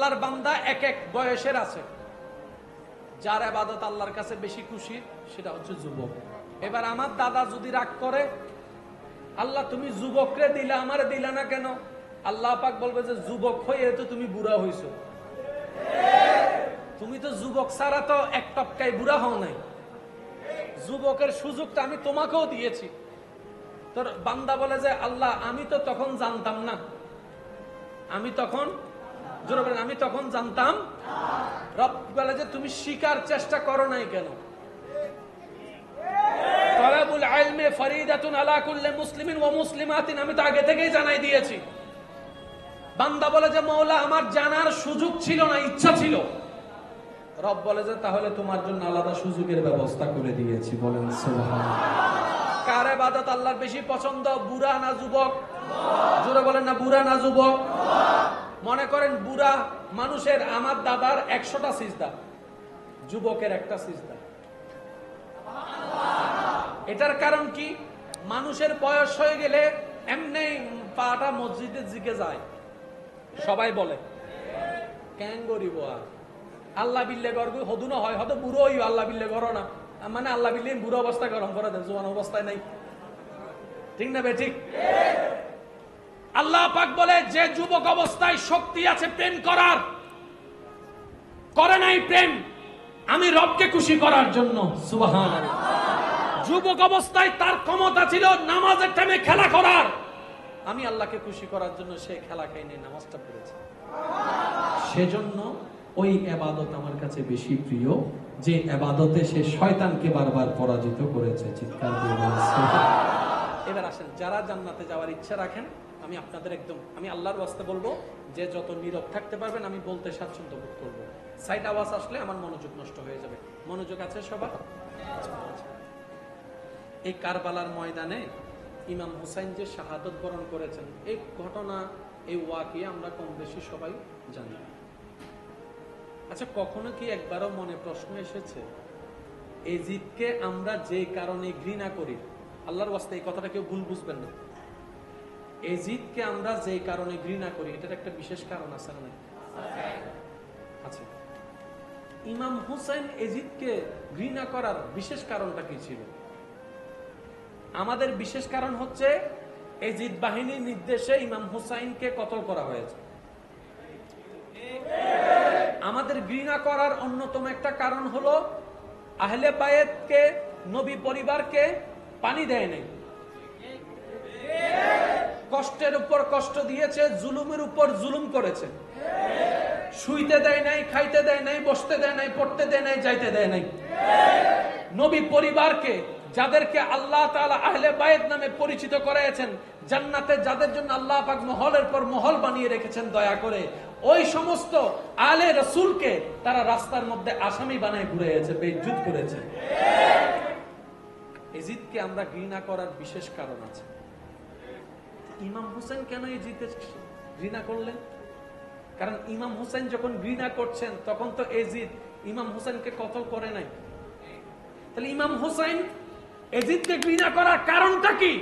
আল্লাহর বান্দা এক এক বয়সের আছে। যার ইবাদত আল্লাহর কাছে বেশি খুশি সেটা হচ্ছে যুবক। এবার আমার দাদা যদি রাগ করে, আল্লাহ তুমি যুবকরে দিলা, আমারে দিলা না কেন? আল্লাহ পাক বলবে যে যুবক হয়ে তো তুমি বুড়া হইছো, তুমি তো যুবক ছাড়া তো এক টপকায় বুড়া হও নাই, যুবকের সুযোগটা আমি তোমাকেও দিয়েছি। তোর বান্দা বলে যে আল্লাহ আমি তো তখন জানতাম না, আমি তখন জোরে বলেন আমি তখন জানতাম। রব বলে যে তুমি শিকার চেষ্টা করো নাই কেন? তালাবুল ইলমি ফরিদাতুন আলা কুল্লি মুসলিমিন ওয়া মুসলিমাতিন, আমি তো আগে থেকেই জানাই দিয়েছি। বান্দা বলে যে মওলা আমার জানার সুযোগ ছিল না, ইচ্ছা ছিল। রব বলে যে তাহলে তোমার জন্য আলাদা সুযোগের ব্যবস্থা করে দিয়েছি। বলেন সুবহানাল্লাহ। কার ইবাদত আল্লাহর বেশি পছন্দ, বুড়া না যুবক? জোরে বলেন না বুড়া না যুবক? মনে করেন বুড়া মানুষের, আমার দাদার 100টা সিজদা, যুবকের একটা সিজদা। এটার কারণ কি? মানুষের বয়স হয়ে গেলে এমনি পাটা মসজিদের দিকে যায়, সবাই বলে কেন গরিব আর আল্লাহ বিল্লে গর্ব হদুনো হয়, হয়তো বুড়ো হই আল্লাহ বিল্লে করো না, মানে আল্লাহ বিল্লে বুড়ো অবস্থা গরম করে দেন, জোয়ান অবস্থায় নাই। ঠিক না বে ঠিক? আল্লাহ পাক বলে যে যুবক অবস্থায় শক্তি আছে প্রেম করার, করে নাই প্রেম আমি রবকে খুশি করার জন্য। সুবহানাল্লাহ। যুবক অবস্থায় তার ক্ষমতা ছিল নামাজের টাইমে খেলা করার, আমি আল্লাহকে খুশি করার জন্য সে খেলা খাইনি, নামাজটা পড়েছে। সেজন্য ওই ইবাদত আমার কাছে বেশি প্রিয়, যে ইবাদতে সে শয়তানকে বারবার পরাজিত করেছে। চিৎকার দিয়ে বলেন সুবহানাল্লাহ। এবার আসেন, যারা জান্নাতে যাওয়ার ইচ্ছা রাখেন, আমি আপনাদের একদম আমি আল্লাহর ওয়াস্তে বলবো যে যত নীরব থাকতে পারবেন আমি বলতে স্বাচ্ছন্দ্য বোধ করবো। সাইড আওয়াজ আসলে আমার মনোযোগ নষ্ট হয়ে যাবে। মনোযোগ আছে সবার? এই কারবালার ময়দানে ইমাম হুসাইন যে শাহাদত বরণ করেছেন, এই ঘটনা, এই ওয়াকিয়া আমরা কম বেশি সবাই জানি। আচ্ছা, কখনো কি একবারও মনে প্রশ্ন এসেছে এজিদকে আমরা যে কারণে ঘৃণা করি? আল্লাহর ওয়াস্তে এই কথাটা কেউ ভুল বুঝবেন না। এজিদকে আমরা যে কারণে ঘৃণা করি এটার একটা বিশেষ কারণ আছে না? আচ্ছা, ইমাম হুসাইন এজিদকে ঘৃণা করার বিশেষ কারণটা কি ছিল? আমাদের বিশেষ কারণ হচ্ছে এজিদ বাহিনীর নির্দেশে ইমাম হুসাইনকে কতল করা হয়েছে। আমাদের ঘৃণা করার অন্যতম একটা কারণ হলো আহলে বায়েতকে, নবী পরিবারকে পানি দেয় নাই, কষ্টের উপর কষ্ট দিয়েছে, জুলুমের উপর জুলুম করেছে, শুইতে দেয় নাই, খাইতে দেয় নাই, বসতে দেয় নাই, পড়তে দেয় নাই, যাইতে দেয় নাই। নবী পরিবারকে, যাদেরকে আল্লাহ তাআলা আহলে বায়েত নামে পরিচিত করেছেন, জান্নাতে যাদের জন্য আল্লাহ পাক মহলের পর মহল বানিয়ে রেখেছেন দয়া করে, ওই সমস্ত আলে রাসূলকে তারা রাস্তার মধ্যে আসামি বানায় ঘুরিয়েছে, বেইজ্জত করেছে। এজিদকে আমরা ঘৃণা করার বিশেষ কারণ আছে। ইমাম হুসাইন কেন এজিদকে ঘৃণা করলেন? কারণ ইমাম হুসাইন যখন ঘৃণা করছেন তখন তো এজিদ ইমাম হুসাইনকে কতল করে নাই। তাহলে ইমাম হুসাইন এজিদকে ঘৃণা করার কারণটা কি?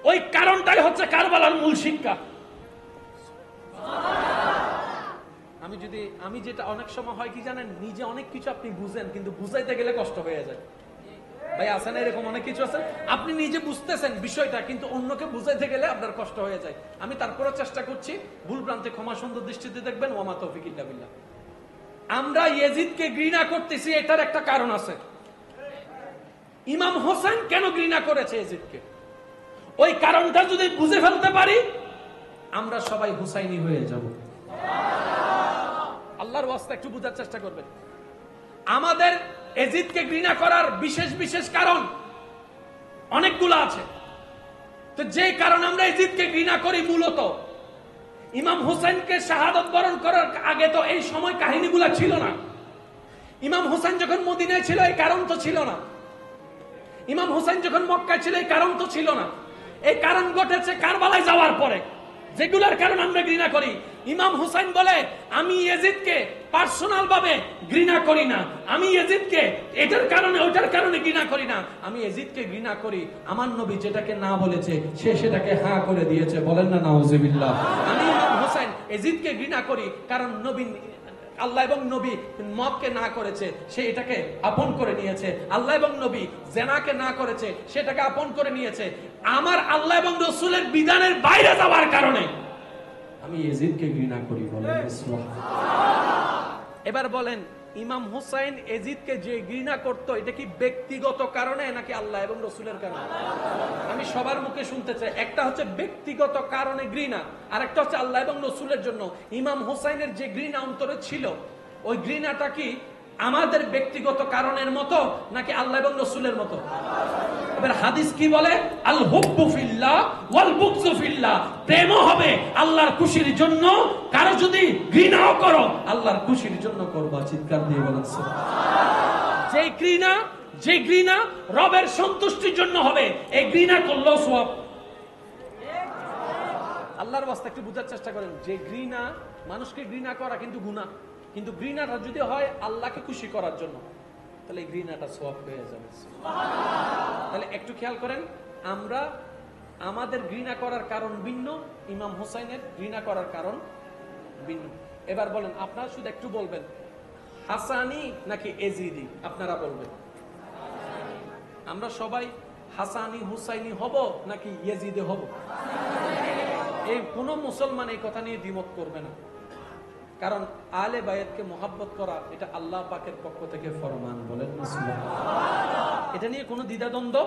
ওই কারণটাই হচ্ছে কারবালার মূল শিক্ষা। আমি যেটা অনেক সময় হয় কি জানেন, নিজে অনেক কিছু আপনি বুঝেন কিন্তু বুঝাইতে গেলে কষ্ট হয়ে যায়। ভাই আছে না এরকম অনেক কিছু আছে, আপনি নিজে বুঝতেছেন বিষয়টা কিন্তু অন্যকে বুঝাইতে গেলে আপনার কষ্ট হয়ে যায়। আমি তারপরেও চেষ্টা করছি, ভুল ভ্রান্তি ক্ষমা সুন্দর দৃষ্টিতে দেখবেন। ওয়া মা তৌফিক ইল্লা বিল্লাহ। আমরা ইয়াজিদকে ঘৃণা করতেছি, এটার একটা কারণ আছে। ইমাম হোসেন কেন ঘৃণা করেছে ইয়াজিদকে, ওই কারণটা যদি বুঝে ফেলতে পারি আমরা সবাই হুসাইনি হয়ে যাব। আল্লাহর ওয়াস্তে একটু বুঝার চেষ্টা করবেন। আমাদের ইয়াজিদকে ঘৃণা করার বিশেষ বিশেষ কারণ অনেকগুলো আছে। তো যে কারণ আমরা ইয়াজিদকে ঘৃণা করি, মূলত ইমাম হুসাইনকে শাহাদাত বরণ করার আগে তো এই সময় কাহিনীগুলো ছিল না। ইমাম হুসাইন যখন মদিনায় ছিল এই কারণ তো ছিল না। ইমাম হুসাইন যখন মক্কায় ছিল এই কারণ তো ছিল না। এই কারণ ঘটেছে কারবালায় যাওয়ার পরে, যেগুলোর কারণ আমরা ঘৃণা করি। ইমাম হুসাইন বলে আমি ইয়াজিদকে পার্সোনাল ভাবে ঘৃণা করি না, আমি ইয়াজিদকে এটার কারণে ওটার কারণে ঘৃণা করি না, আমি ইয়াজিদকে ঘৃণা করি আমার নবী যেটাকে না বলেছে সে সেটাকে হ্যাঁ করে দিয়েছে। বলেন না নাউজুবিল্লাহ। আমি ইমাম হুসাইন হুসাইন এজিদকে ঘৃণা করি, কারণ নবী আল্লাহ এবং নবী মদকে না করেছে, সে এটাকে আপন করে নিয়েছে। আল্লাহ এবং নবী জেনাকে না করেছে, সেটাকে আপন করে নিয়েছে। আমার আল্লাহ এবং রাসূলের বিধানের বাইরে যাওয়ার কারণে আমি এজিদকে ঘৃণা করি। বলেন সুবহানাল্লাহ। এবার বলেন, ইমাম হুসাইন এজিদকে যে ঘৃণা করত, এটা কি ব্যক্তিগত কারণে নাকি আল্লাহ এবং রাসূলের কারণে? আমি সবার মুখে শুনতে চাই। একটা হচ্ছে ব্যক্তিগত কারণে ঘৃণা, আর একটা হচ্ছে আল্লাহ এবং রাসূলের জন্য। ইমাম হুসাইনের যে ঘৃণা অন্তরে ছিল, ওই ঘৃণাটা কি আমাদের ব্যক্তিগত কারণের মতো নাকি আল্লাহ এবং রাসূলের মতো? এবার হাদিস কি বলে? আল হুব্বু ফিল্লাহ ওয়াল বুগযু ফিল্লাহ। প্রেমও হবে আল্লাহর খুশির জন্য, কারো যদি ঘৃণাও করো আল্লাহর খুশির জন্য করবা। চিৎকার দিয়ে বলেন সুবহানাল্লাহ। যে ঘৃণা রবের সন্তুষ্টির জন্য হবে, এই ঘৃণা করলেও সওয়াব। আল্লাহর ওয়াস্তে একটু বুঝার চেষ্টা করেন, যে ঘৃণা, মানুষকে ঘৃণা করা কিন্তু গুনাহ, কিন্তু ঘৃণাটা যদি হয় আল্লাহকে খুশি করার জন্য, তাহলে এই ঘৃণাটা সওয়াব হয়ে যাবে। তাহলে একটু খেয়াল করেন, আমরা আমাদের ঘৃণা করার কারণ ভিন্ন, ইমাম হুসাইনের ঘৃণা করার কারণ ভিন্ন। এবার বলেন, আপনারা শুধু একটু বলবেন হাসানি নাকি এজিদি, আপনারা বলবেন। আমরা সবাই হাসানি হুসাইনি হব নাকি ইয়েজিদে হব? এই কোন মুসলমান এই কথা নিয়ে দ্বিমত করবে না, কারণ আলে বায়াতকে মহব্বত করা এটা আল্লাহ পাকের পক্ষ থেকে ফরমান। বলেন না সুবহানাল্লাহ। এটা নিয়ে কোনো দ্বিধাদ্বন্দ্ব,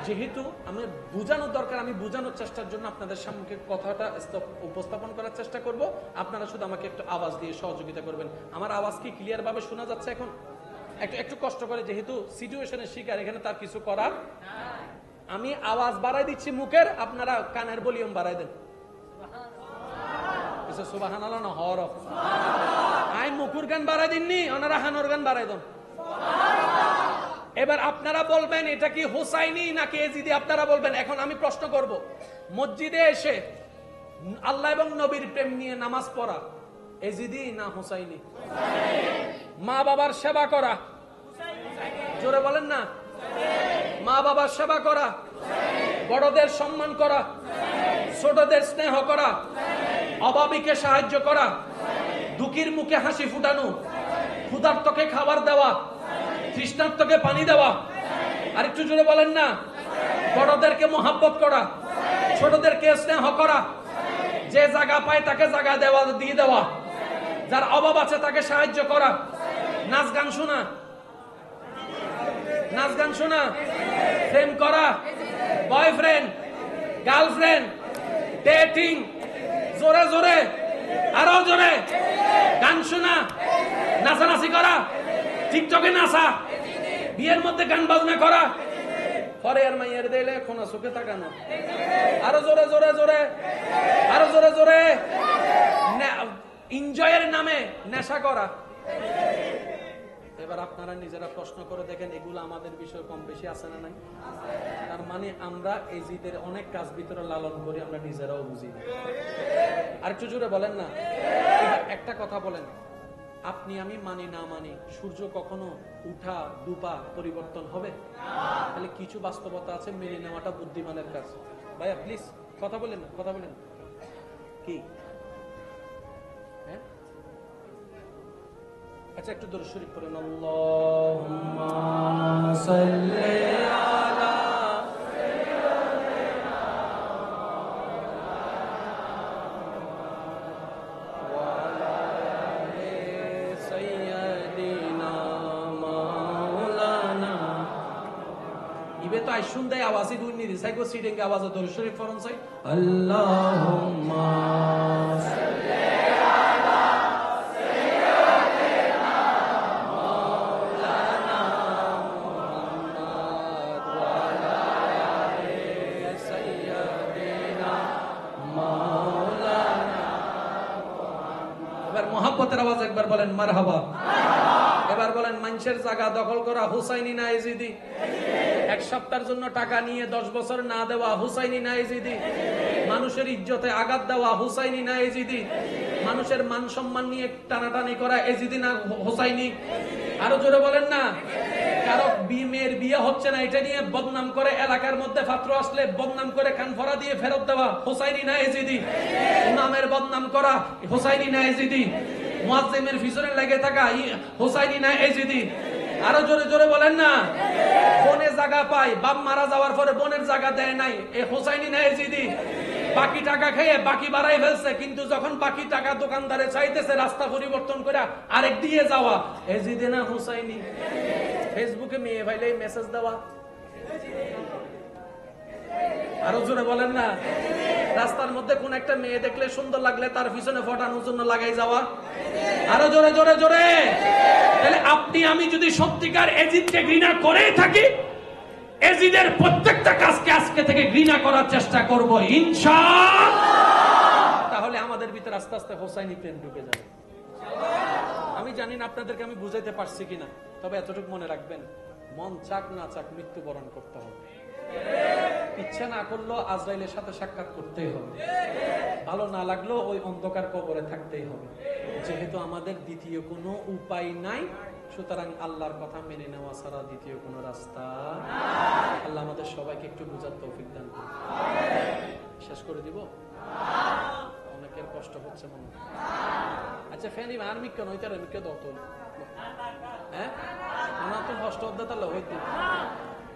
যেহেতু আমি বোঝানোর দরকার, আমি বোঝানোর চেষ্টার জন্য আপনাদের সামনে কথাটা উপস্থাপন করার চেষ্টা করব। আপনারা শুধু আমাকে একটু আওয়াজ দিয়ে সহযোগিতা করবেন। আমার আওয়াজ কি ক্লিয়ার ভাবে শোনা যাচ্ছে এখন? একটু কষ্ট করে, যেহেতু সিচুয়েশনের শিকার, এখানে তার কিছু করার। আমি আওয়াজ বাড়াই দিচ্ছি মুখের, আপনারা কানের ভলিউম বাড়াই দেন। সুবহানাল্লাহ না হরফ। আই মুকুর গান বাড়াই দিননি, ওনারা হানোর গান বাড়াই দেন। এবার আপনারা বলবেন এটা কি হুসাইনি নাকি এজিদি, আপনারা বলবেন। এখন আমি প্রশ্ন করব, মসজিদে এসে আল্লাহ এবং নবীর প্রেম নিয়ে নামাজ পড়া এজিদি না হুসাইনি? মা বাবার সেবা করা, জোরে বলেন না, মা বাবার সেবা করা, বড়দের সম্মান করা, ছোটদের স্নেহ করা, অভাবীকে সাহায্য করা, দুঃখীর মুখে হাসি ফুটানো, ক্ষুধার্তকে খাবার দেওয়া, তৃষ্ণার্তকে পানি দেওয়া। আর একটু জোরে বলেন না, বড়দেরকে মহব্বত করা, ছোটদেরকে স্নেহ করা, যে জায়গা পায় তাকে জায়গা দেওয়া, দিয়ে দেওয়া, যার অভাব আছে তাকে সাহায্য করা, নাচ গান শোনা, নাচ গান শোনা, প্রেম করা, বয়ফ্রেন্ড গার্লফ্রেন্ড, ডেটিং, জোরে জোরে, আরো জোরে গান শোনা, নাচানাচি করা, টিকটকে নাচা, বিয়ের মধ্যে গান বাজনা করা, পরে আর মাইয়ের দিলে কোনা চোখে তাকানো, আরো জোরে জোরে জোরে, আরো জোরে জোরে, এনজয়ের নামে নেশা করা। এবার আপনারা নিজেরা প্রশ্ন করে দেখেন, এগুলো আমাদের বিষয় কম বেশি আছে না নাই? তার মানে আমরা এই জিদের অনেক কাজ ভিতরে লালন করি, আমরা নিজেরাও বুঝি না। আর একটু জোরে বলেন না। একটা কথা বলেন, আপনি আমি মানি না মানি, সূর্য কখনো উঠা ডুবা পরিবর্তন হবে? তাহলে কিছু বাস্তবতা আছে, মেনে নেওয়াটা বুদ্ধিমানের কাজ। ভাইয়া প্লিজ কথা বলেন না, কথা বলেন। কি হ্যাঁ, আচ্ছা একটু দরুদ শরীফ পড়েন। আল্লাহুম্মা সাল্লি আলা শুনতে আওয়াজই দুই দিছাই গো সিডিং আওয়াজ দরুদ শরীফ পড়ুন চাই। আল্লাহুম্মা সাল্লি আলা সাইয়্যিদিনা মাওলানা মুহাম্মদ ওয়া আলা আলি সাইয়্যিদিনা মাওলানা মুহাম্মদ। এবার মহব্বতের আওয়াজ একবার বলেন মারহাবা। এবার বলেন, মানুষের জায়গা দখল করা হুসাইনি না এজিদি? এক সপ্তাহের জন্য টাকা নিয়ে 10 বছর না দেওয়া হুসাইনি না এজিদি? মানুষের ইজ্জতে আঘাত দেওয়া হুসাইনি না এজিদি? মানুষের মান সম্মান নিয়ে টানাটানি করা এজিদি না হুসাইনি? আরো জোরে বলেন না। কারো মেয়ের বিয়ে হচ্ছে না এটা নিয়ে বদনাম করে, এলাকার মধ্যে পাত্র আসলে বদনাম করে কানফরা দিয়ে ফেরত দেওয়া, হোসাইনি না এজিদি। ইমামের বদনাম করা, হোসাইনি না এজিদি। মুয়াজ্জিমের পিছনে লেগে থাকা, হোসাইনি না এজিদি। আরো জোরে জোরে বলেন না। বোনে জায়গা পায়, বাপ মারা যাওয়ার পরে বোনের জায়গা দেয় নাই, এ হোসাইনি না এজিদি। বাকি টাকা খেয়ে বাকি বাড়াই ফেলছে, কিন্তু যখন বাকি টাকা দোকানদারে চাইতেছে রাস্তা পরিবর্তন করে আরেক দিয়ে যাওয়া, এজিদি না হোসাইনি। ফেসবুকে মেয়ে ভাইলে মেসেজ দেওয়া, আরো জোরে বলেন না। রাস্তার মধ্যে কোন একটা মেয়ে দেখলে সুন্দর লাগলে তার পিছনে ফটানোর জন্য লাগাই যাওয়া, আরো জোরে জোরে জোরে। তাহলে আপনি আমি যদি সত্যিকার এজিদকে ঘৃণা করে থাকি, এজিদের প্রত্যেকটা কাজকে আজকে থেকে ঘৃণা করার চেষ্টা করব ইনশাআল্লাহ। তাহলে আমাদের ভিতরে আস্তে আস্তে হোসাইনি প্রেম ঢুকে যাবে। আমি জানি না আপনাদেরকে আমি বুঝাইতে পারছি কিনা, তবে এতটুকু মনে রাখবেন, মন চাক না চাক মৃত্যুবরণ করতে হবে। ইচ্ছা না করলেও আজরাইলের সাথে সাক্ষাৎ করতেই হবে, ভালো না লাগলেও ওই অন্ধকার কবরে থাকতেই হবে। যেহেতু আমাদের দ্বিতীয় কোনো উপায় নাই, সুতরাং আল্লাহর কথা মেনে নেওয়া ছাড়া দ্বিতীয় কোনো রাস্তা। আল্লাহ আমাদের সবাইকে একটু বুঝার তৌফিক দান করুন। শেষ করে দিব, অনেকের কষ্ট হচ্ছে মনে। আচ্ছা ফেনি আর মিক্কা নইতে আর মিক্কা দত হ্যাঁ ওনার তো কষ্ট হতে তাহলে হইতে।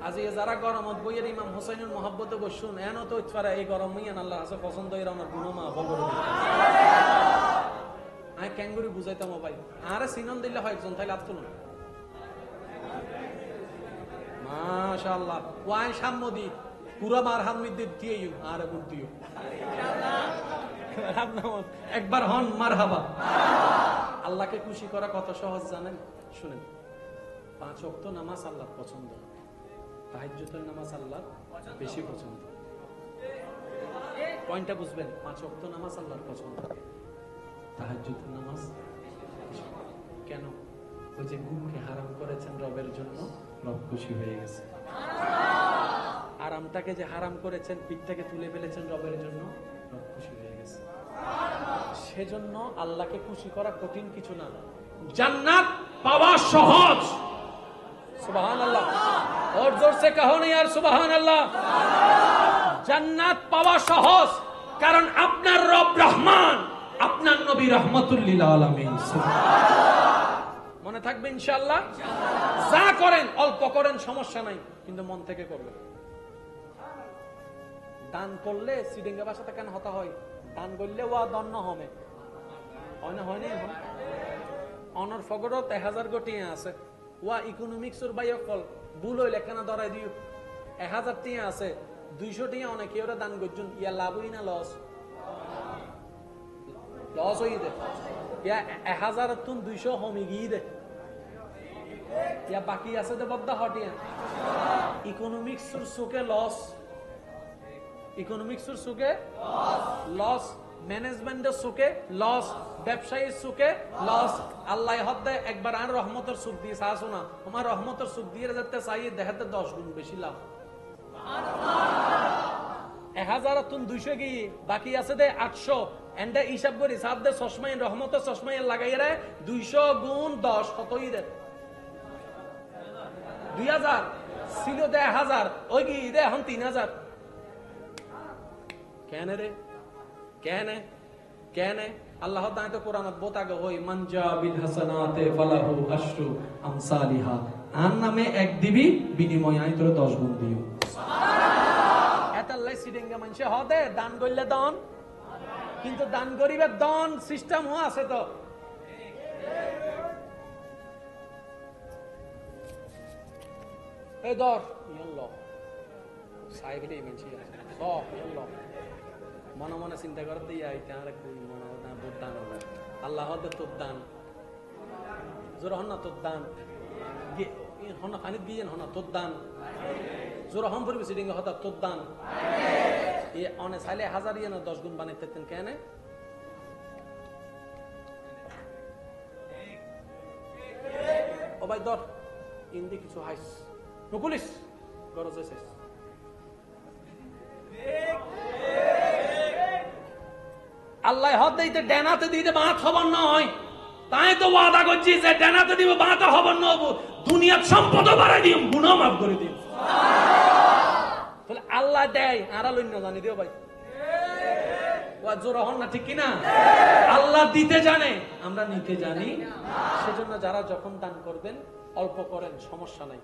আজ যারা গরমত বইয়ের ইমাম হোসাইনের মহব্বতে বসুন, এন তো ইচ্ছারা এই গরম মিয়ান আল্লাহ হাসে পছন্দ এর আমার গুণমা বগর আমি ক্যাঙ্গুরি বুঝাইতাম ভাই। আরে সিনন দিলে হয় একজন তাইলে আত্ম না মাশাআল্লাহ ওয়াই সাম্মদি পুরো মার হামিদ দিয়েই আরে বুদ্ধিও একবার হন মারহাবা। আল্লাহকে খুশি করা কত সহজ জানেন? শুনেন, 5 ওয়াক্ত নামাজ আল্লাহর পছন্দ, তাহাজ্জুদের নামাজ আল্লাহর বেশি পছন্দ। পয়েন্টটা বুঝবেন, 5 ওয়াক্ত নামাজ আল্লাহর পছন্দ, তাহাজ্জুদের নামাজ কেন? ওই যে ঘুমকে হারাম করেছেন রবের জন্য, রব খুশি হয়ে গেছে। আরামটাকে যে হারাম করেছেন, পিঠটাকে তুলে ফেলেছেন রবের জন্য, রব খুশি হয়ে গেছে। সেজন্য আল্লাহকে খুশি করা কঠিন কিছু না, জান্নাত পাওয়া সহজ। সুবহানাল্লাহ, और जोर से कहो ना यार সুবহানাল্লাহ। জান্নাত পাওয়া সহজ, কারণ আপনার রব রহমান, আপনার নবী রাহমাতুল লিল আলামিন। মনে থাকবে ইনশাআল্লাহ। যা করেন অল্প করেন, সমস্যা নাই, কিন্তু মন থেকে করবেন। দান করলে সিডিঙ্গা ভাষাতে কেন হতা হয়? দান করলে ওয়া দন্ন হবে হয় না, হয় না। অনর ফগরত 1000 কোটি আছে, ওয়া ইকোনমিক্সর বাইও কল ভুল হইলে কেন ধরাই দিও। 1000 টিয়া আছে, 200 টিয়া অনেকে ওরা দান করছেন, ইয়া লাভই না লস? লস হই দে ইয়া 1000 তুন 200 কমে গিয়ে দে, ইয়া বাকি আছে দে বদ্ধ হটিয়া। ইকোনমিক্সর সুকে লস, ইকোনমিক্সের সুখে লস, ম্যানেজমেন্টের সুখে লস, ব্যবসায়ীর সুখে লস। আল্লাহ হদ্দে একবার আর রহমতের সুখ দিয়ে চাইছো না, আমার রহমতের সুখ দিয়ে যেতে চাই দেখাতে 10 গুণ বেশি লাভ। 1000 তুন 200 গিয়ে বাকি আছে দে 800, এন্ডে হিসাব করি সাত দে চশমাইন রহমতের চশমাইন লাগাই রে 200 গুণ 10 কতই রে 2000 ছিল দে 1000 ওই কি দে এখন 3000। কেন রে কেন কেন? আল্লাহ তাআলা তো কোরআনত বোতাগে হই মানজা বিল হাসানাতে ফালাহু আশরু আমসালিহা, আর নামে এক দিবি বিনিময় আই তোর 10 গুণ দিও। সুবহানাল্লাহ। এতাল্লাই সিডিঙ্গা মানুষে হদে দান করলে দন, কিন্তু দান করিবে দন সিস্টেম ও আছে তো। এই দর ইয়াল্লাহ সাইকেলে মেনছি ও ইয়াল্লাহ মনে মনে চিন্তা করে দিয়ে আইতে আর মনে না বহুত দান হবে। আল্লাহ হদে তোর দান জোর হন না, তোর দান হন না, পানি দিয়ে হন না, তোর দান জোর হম পরিবে সিডিং হতা তোর দান। এ অনে চাইলে 1000 ইয়ে না 10 গুণ বানাই থাকতেন। কেন? ও ভাই দর ইন্দি কিছু হাইস নকুলিস গরজ আছে। আল্লাহ হদ দিতে ডেনাতে দিতে বাঁধ খবর নয়, তাই তো ওয়াদা করছি যে ডানাতে দিব বাঁটা হব নব দুনিয়ার সম্পদ বাড়াই দিম গুনাহ মাফ করে দিম তাহলে আল্লাহ দেয় আর লইন না জানি দিও ভাই ওয়া জোর হন না ঠিক কি না আল্লাহ দিতে জানে আমরা নিতে জানি সেজন্য যারা যখন দান করবেন অল্প করেন সমস্যা নাই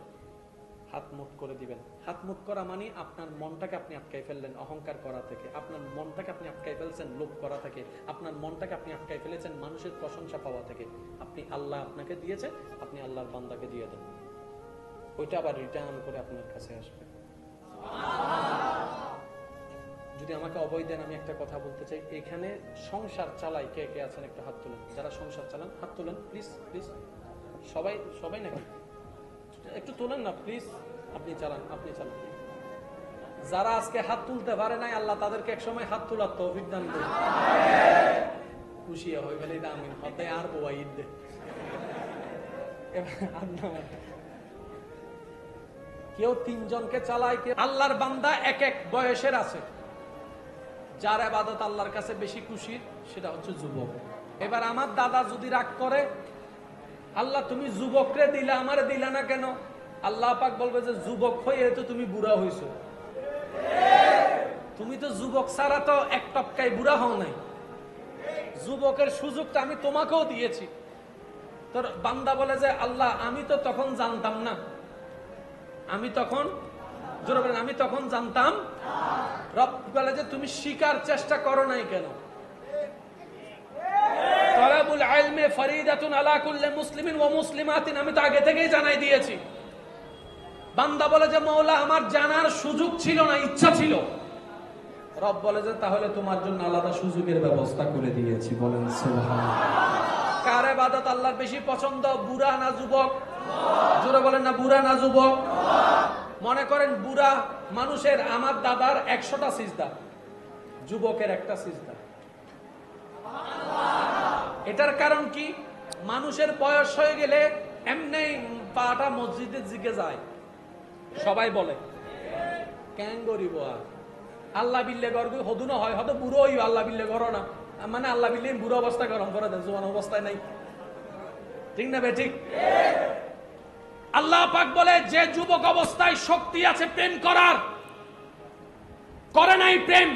হাত মুট করে দিবেন হাত মুট করা মানে আপনার মনটাকে আপনি আটকাই ফেললেন অহংকার করা থেকে আপনার মনটাকে আপনি আটকাই ফেলছেন লোভ করা থেকে আপনার মনটাকে আপনি আটকাই ফেলেছেন মানুষের প্রশংসা পাওয়া থেকে আপনি আল্লাহ আপনাকে দিয়েছে আপনি আল্লাহর বান্দাকে দিয়ে দেন ওইটা আবার রিটার্ন করে আপনার কাছে আসবে যদি আমাকে অভয় দেন আমি একটা কথা বলতে চাই এখানে সংসার চালাই কে কে আছেন একটা হাত তুলেন যারা সংসার চালান হাত তুলেন প্লিজ প্লিজ সবাই সবাই নাকি একটু তোলেন না প্লিজ আপনি চালান যারা আজকে হাত তুলতে পারে নাই আল্লাহ তাদেরকে একসময় হাত তোলার তৌফিক দান করুন খুশি হয়ে গেলে আমিন হতে আর বোয়া ঈদ দে কেউ তিনজনকে চালায় কেউ আল্লাহর বান্দা এক এক বয়সের আছে যার ইবাদত আল্লাহর কাছে বেশি খুশির সেটা হচ্ছে যুবক এবার আমার দাদা যদি রাগ করে আল্লাহ তুমি যুবকরে দিলা আমারে দিলা না কেন আল্লাহ পাক বলবে যে যুবক হয়ে তো তুমি বুড়া হইছো তুমি তো যুবক ছাড়া তো এক টপকায় বুড়া হও নাই যুবকের সুযোগটা আমি তোমাকেও দিয়েছি তোর বান্দা বলে যে আল্লাহ আমি তো তখন জানতাম না আমি তখন জোরে বলেন আমি তখন জানতাম রব বলে যে তুমি শিকার চেষ্টা করো নাই কেন তালাবুল ইলমে ফরিদাতুন আলা কুল্লি মুসলিমিন ওয়া মুসলিমাতিন আমি তো আগে থেকেই জানাই দিয়েছি বান্দা বলে যে মাওলা আমার জানার সুযোগ ছিল না ইচ্ছা ছিল রব বলে যে তাহলে তোমার জন্য আলাদা সুযোগের ব্যবস্থা করে দিয়েছি বলেন সুবহানাল্লাহ কার ইবাদত আল্লাহর বেশি পছন্দ বুড়া না যুবক জোরে বলেন না বুড়া না যুবক মনে করেন বুড়া মানুষের আমার দাদার 100টা সিজদা যুবকের একটা সিজদা এটার কারণ কি মানুষের বয়স হয়ে গেলে এমনি পাটা মসজিদের দিকে যায় সবাই বলে কেন গরিব আর আল্লাহ বিল্লে গর্ব হদুনো হয় হয়তো বুড়ো হই আল্লাহ বিল্লে করো না মানে আল্লাহ বিল্লে বুড়ো অবস্থা গরম করে দেন জোয়ান অবস্থায় নাই ঠিক না বে ঠিক আল্লাহ পাক বলে যে যুবক অবস্থায় শক্তি আছে প্রেম করার করে নাই প্রেম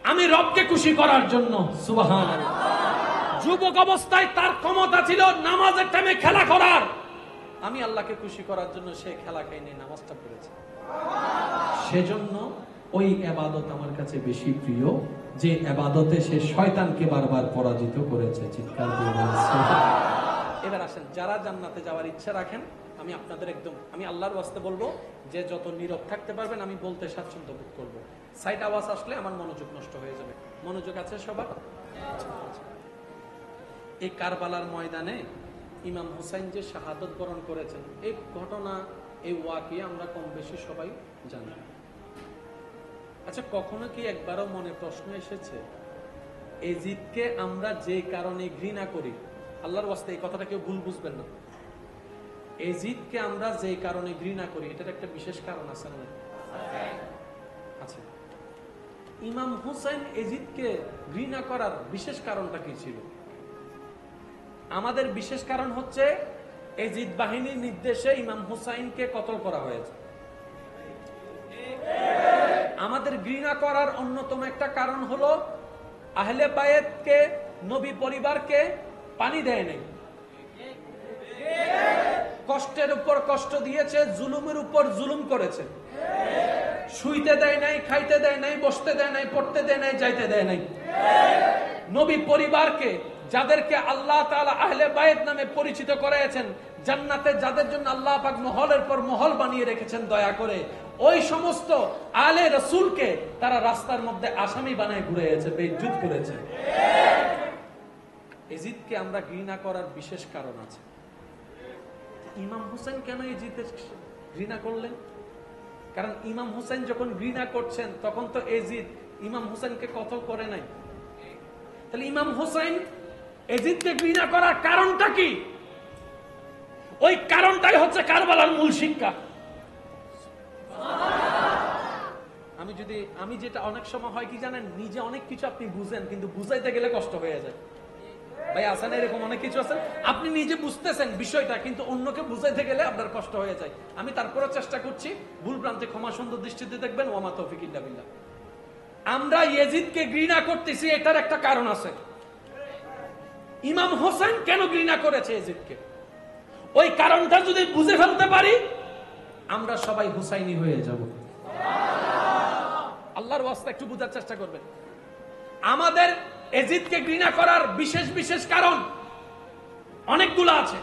আমি রবকে খুশি করার জন্য সুবহানাল্লাহ যুবক অবস্থায় তার ক্ষমতা ছিল নামাজের টাইমে খেলা করার আমি আল্লাহকে খুশি করার জন্য সে খেলা খাইনি নামাজটা পড়েছে সেজন্য ওই ইবাদত আমার কাছে বেশি প্রিয় যে ইবাদতে সে শয়তানকে বারবার পরাজিত করেছে চিৎকার দিয়ে এবার আসেন যারা জান্নাতে যাওয়ার ইচ্ছা রাখেন আমি আপনাদের আমি আল্লাহর ওয়াস্তে বলবো যে যত নীরব থাকতে পারবেন আমি বলতে স্বাচ্ছন্দ্য বোধ করবো সাইড আওয়াজ আসলে আমার মনোযোগ নষ্ট হয়ে যাবে মনোযোগ আছে সবার এই কারবালার ময়দানে ইমাম হুসাইন যে শাহাদত বরণ করেছেন এই ঘটনা এই ওয়াকিয়া আমরা কম বেশি সবাই জানি আচ্ছা কখনো কি একবারও মনে প্রশ্ন এসেছে এজিদকে আমরা যে কারণে ঘৃণা করি আল্লাহর ওয়াস্তে এই কথাটা কেউ ভুল বুঝবেন না এজিদকে আমরা যে কারণে ঘৃণা করি এটার একটা বিশেষ কারণ আছে না আচ্ছা ইমাম হুসাইন এজিদকে ঘৃণা করার বিশেষ কারণটা কি ছিল আমাদের বিশেষ কারণ হচ্ছে এজিদ বাহিনীর নির্দেশে ইমাম হুসাইনকে কতল করা হয়েছে আমাদের ঘৃণা করার অন্যতম একটা কারণ হলো আহলে বায়েতকে নবী পরিবারকে পানি দেয় নাই কষ্টের উপর কষ্ট দিয়েছে জুলুমের উপর জুলুম করেছে শুইতে দেয় নাই খাইতে দেয় নাই বসতে দেয় নাই পড়তে দেয় নাই যাইতে দেয় নাই নবী পরিবারকে যাদেরকে আল্লাহ তাআলা আহলে বায়েত নামে পরিচিত করেছেন জান্নাতে যাদের জন্য আল্লাহ পাক মহলের পর মহল বানিয়ে রেখেছেন দয়া করে ওই সমস্ত আলে রাসূলকে তারা রাস্তার মধ্যে আসামি বানায় ঘুরেছে বেইজ্জত করেছে এজিদকে আমরা ঘৃণা করার বিশেষ কারণ আছে ইমাম হুসাইন কেন এজিদের ঘৃণা করলেন কারণ ইমাম হুসাইন যখন ঘৃণা করছেন তখন তো এজিদ ইমাম হুসাইনকে কতল করে নাই তাহলে ইমাম হুসাইন এজিদকে ঘৃণা করার কারণটা কি ওই কারণটাই হচ্ছে কারবালার মূল শিক্ষা আমি যেটা অনেক সময় হয় কি জানেন নিজে অনেক কিছু আপনি বুঝেন কিন্তু বুঝাইতে গেলে কষ্ট হয়ে যায় ভাই আছেন এরকম অনেক কিছু আছে, আপনি নিজে বুঝতেছেন বিষয়টা, কিন্তু অন্যকে বুঝাইতে গেলে আপনার কষ্ট হয়ে যায়। আমি তারপরে চেষ্টা করছি, ভুল ভ্রান্তি ক্ষমা সুন্দর দৃষ্টিতে দেখবেন। ওয়ামা তৌফিক ইল্লা বিল্লাহ। আমরা ইয়েজিদকে ঘৃণা করতেছি, এটার একটা কারণ আছে। ইমাম হোসেন কেন ঘৃণা করেছে ইয়েজিদকে, ওই কারণটা যদি বুঝে ফেলতে পারি আমরা সবাই হুসাইনি হয়ে যাব। আল্লাহর ওয়াস্তে একটু বুঝার চেষ্টা করবেন। আমাদের ইয়েজিদকে ঘৃণা করার বিশেষ বিশেষ কারণ অনেকগুলো আছে।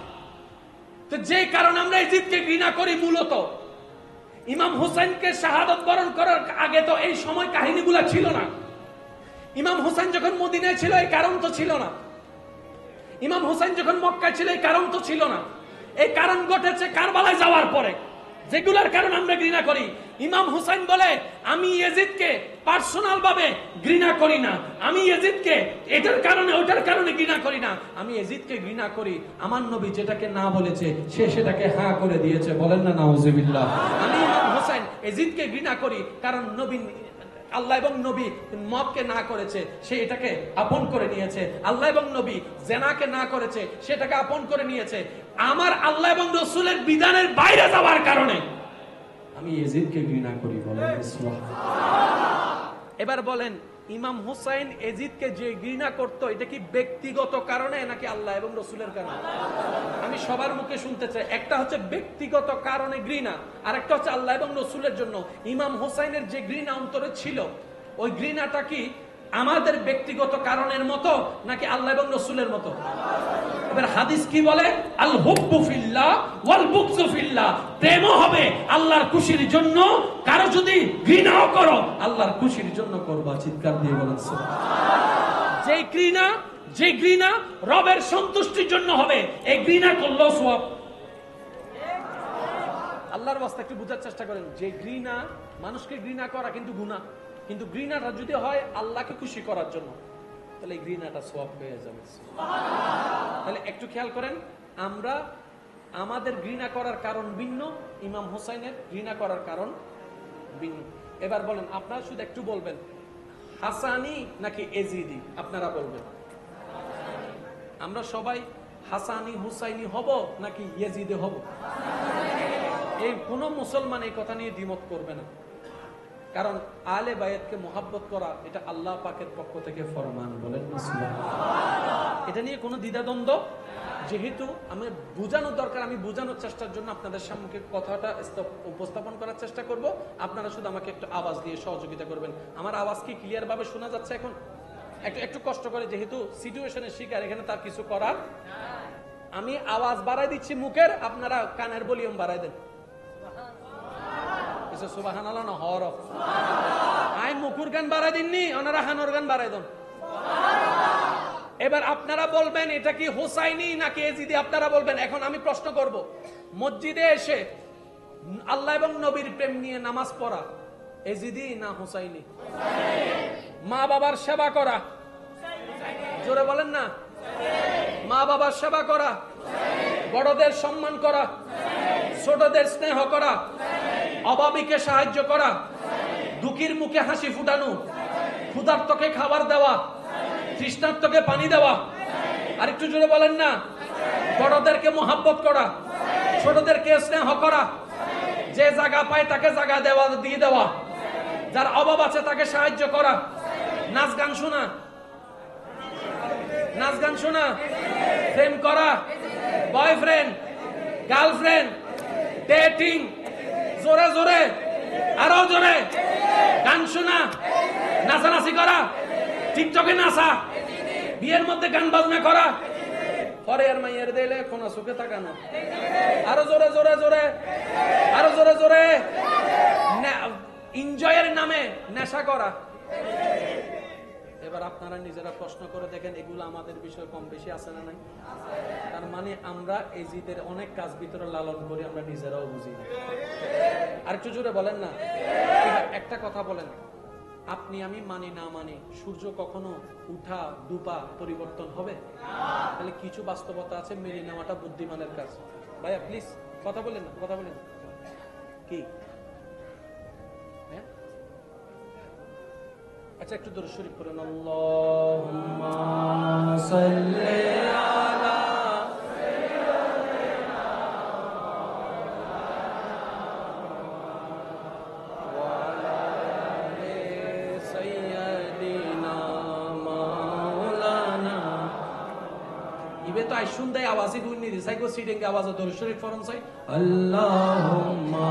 তো যে কারণে আমরা ইয়েজিদকে ঘৃণা করি, মূলত ইমাম হোসেনকে শাহাদাত বরণ করার আগে তো এই সময় কাহিনীগুলো ছিল না। ইমাম হোসেন যখন মদিনায় ছিল এই কারণ তো ছিল না। ইমাম হোসেন যখন মক্কায় ছিল এই কারণ তো ছিল না। এই কারণ ঘটেছে কারবালায় যাওয়ার পরে, যেগুলোর কারণ আমরা ঘৃণা করি। ইমাম হুসাইন বলে, আমি ইয়েজিদকে পার্সোনাল ভাবে ঘৃণা করি না, আমি ইয়েজিদকে এটার কারণে ওটার কারণে ঘৃণা করি না, আমি ইয়েজিদকে ঘৃণা করি আমার নবী যেটাকে না বলেছে সে সেটাকে হ্যাঁ করে দিয়েছে। বলেন না নাউজুবিল্লাহ। আমি ইমাম হুসাইন ইয়েজিদকে ঘৃণা করি কারণ নবী, আল্লাহ এবং নবী মদকে না করেছে সে এটাকে আপন করে নিয়েছে, আল্লাহ এবং নবী জেনাকে না করেছে সেটাকে আপন করে নিয়েছে। আমার আল্লাহ এবং রাসূলের বিধানের বাইরে যাওয়ার কারণে আমি ইয়েজিদকে ঘৃণা করি। বলেন সুবহানাল্লাহ। এবার বলেন, ইমাম হুসাইন ইয়েজিদকে যে ঘৃণা করত এটা কি ব্যক্তিগত কারণে নাকি আল্লাহ এবং রাসূলের কারণে? আমি সবার মুখে শুনতে চাই। একটা হচ্ছে ব্যক্তিগত কারণে ঘৃণা, আর একটা হচ্ছে আল্লাহ এবং রাসূলের জন্য। ইমাম হুসাইনের যে ঘৃণা অন্তরে ছিল, ওই ঘৃণাটা কি আমাদের ব্যক্তিগত কারণের মতো নাকি আল্লাহ এবং রাসূলের মতো? এবার হাদিস কি বলে? আল হুব্বু ফিল্লাহ ওয়াল বুগযু ফিল্লাহ। প্রেমও হবে আল্লাহর খুশির জন্য, কারো যদি ঘৃণাও করো আল্লাহর খুশির জন্য করবা। চিৎকার দিয়ে বলেন সুবহানাল্লাহ। যে ঘৃণা রবের সন্তুষ্টির জন্য হবে, এই ঘৃণা করলেও সওয়াব। আল্লাহর ওয়াস্তে একটু বুঝার চেষ্টা করেন। যে ঘৃণা, মানুষকে ঘৃণা করা কিন্তু গুনাহ, কিন্তু ঘৃণাটা যদি হয় আল্লাহকে খুশি করার জন্য তাহলে এই ঘৃণাটা সওয়াব হয়ে যাবে। তাহলে একটু খেয়াল করেন, আমরা আমাদের ঘৃণা করার কারণ ভিন্ন, ইমাম হোসাইনের ঘৃণা করার কারণ ভিন্ন। এবার বলেন, আপনারা শুধু একটু বলবেন হাসানি নাকি এজিদি, আপনারা বলবেন। আমরা সবাই হাসানি হুসাইনি হব নাকি ইয়েজিদে হব? এই কোন মুসলমান এই কথা নিয়ে দ্বিমত করবে না, কারণ আলে বায়াতকে মোহাব্বত করা এটা আল্লাহ পাকের পক্ষ থেকে ফরমান। বলেন না সুবহানাল্লাহ। এটা নিয়ে কোনো দ্বিধাদ্বন্দ্ব, যেহেতু আমি বোঝানোর দরকার, আমি বোঝানোর চেষ্টার জন্য আপনাদের সামনে কথাটা উপস্থাপন করার চেষ্টা করব। আপনারা শুধু আমাকে একটু আওয়াজ দিয়ে সহযোগিতা করবেন। আমার আওয়াজ কি ক্লিয়ার ভাবে শোনা যাচ্ছে এখন? একটু কষ্ট করে, যেহেতু সিচুয়েশনের শিকার, এখানে তার কিছু করার। আমি আওয়াজ বাড়াই দিচ্ছি মুখের, আপনারা কানের ভলিউম বাড়াই দেন। সুবহানাল্লাহ না হরফ। আই মুকুর গান বাড়াই দিননি, ওনারা হানোর গান বাড়াই দেন। এবার আপনারা বলবেন এটা কি হুসাইনি নাকি এজিদি, আপনারা বলবেন। এখন আমি প্রশ্ন করব, মসজিদে এসে আল্লাহ এবং নবীর প্রেম নিয়ে নামাজ পড়া এজিদি না হুসাইনি? মা বাবার সেবা করা, জোরে বলেন না, মা বাবার সেবা করা, বড়দের সম্মান করা, ছোটদের স্নেহ করা, অভাবীকে সাহায্য করা, দুঃখীর মুখে হাসি ফুটানো, ক্ষুধার্তকে খাবার দেওয়া, তৃষ্ণার্তকে পানি দেওয়া। আর একটু জোরে বলেন না, বড়দেরকে মোহাব্বত করা, ছোটদেরকে স্নেহ করা, যে জায়গা পায় তাকে জায়গা দেওয়া, দিয়ে দেওয়া, যার অভাব আছে তাকে সাহায্য করা, নাচ গান শোনা, নাচ গান শোনা, প্রেম করা, বয়ফ্রেন্ড গার্লফ্রেন্ড, ডেটিং, জোরে জোরে আরো জোরে গান শোনা, নাচানাচি করা, টিকটকে নাচা, বিয়ের মধ্যে গান বাজনা করা, পরে আর মাইয়ের দিলে কোনা সুখে তাকানো, আরো জোরে জোরে জোরে, আরো জোরে জোরে এনজয়ের নামে নেশা করা। এবার আপনারা নিজেরা প্রশ্ন করে দেখেন, এগুলো আমাদের বিষয় কম বেশি আছে না নাই? তার মানে আমরা এজিদের অনেক কাজ ভিতরে লালন করি, আমরা নিজেরাও বুঝি না। আর একটু জোরে বলেন না। একটা কথা বলেন, আপনি আমি মানি না মানি, সূর্য কখনো উঠা ডুবা পরিবর্তন হবে? তাহলে কিছু বাস্তবতা আছে, মেনে নেওয়াটা বুদ্ধিমানের কাজ। ভাইয়া প্লিজ কথা বলেন না, কথা বলেন। কি আচ্ছা একটু দরুদ শরীফ পড়েন। আল্লাহুম্মা সাল্লি আলা ওয়া আলা আলি সাইয়্যিদিনা মাওলানা। ইবে তো আই শুনতে আওয়াজই গুনি দিছে কো সিডিং আওয়াজ দরুদ শরীফ পড়ন চাই। আল্লাহুম্মা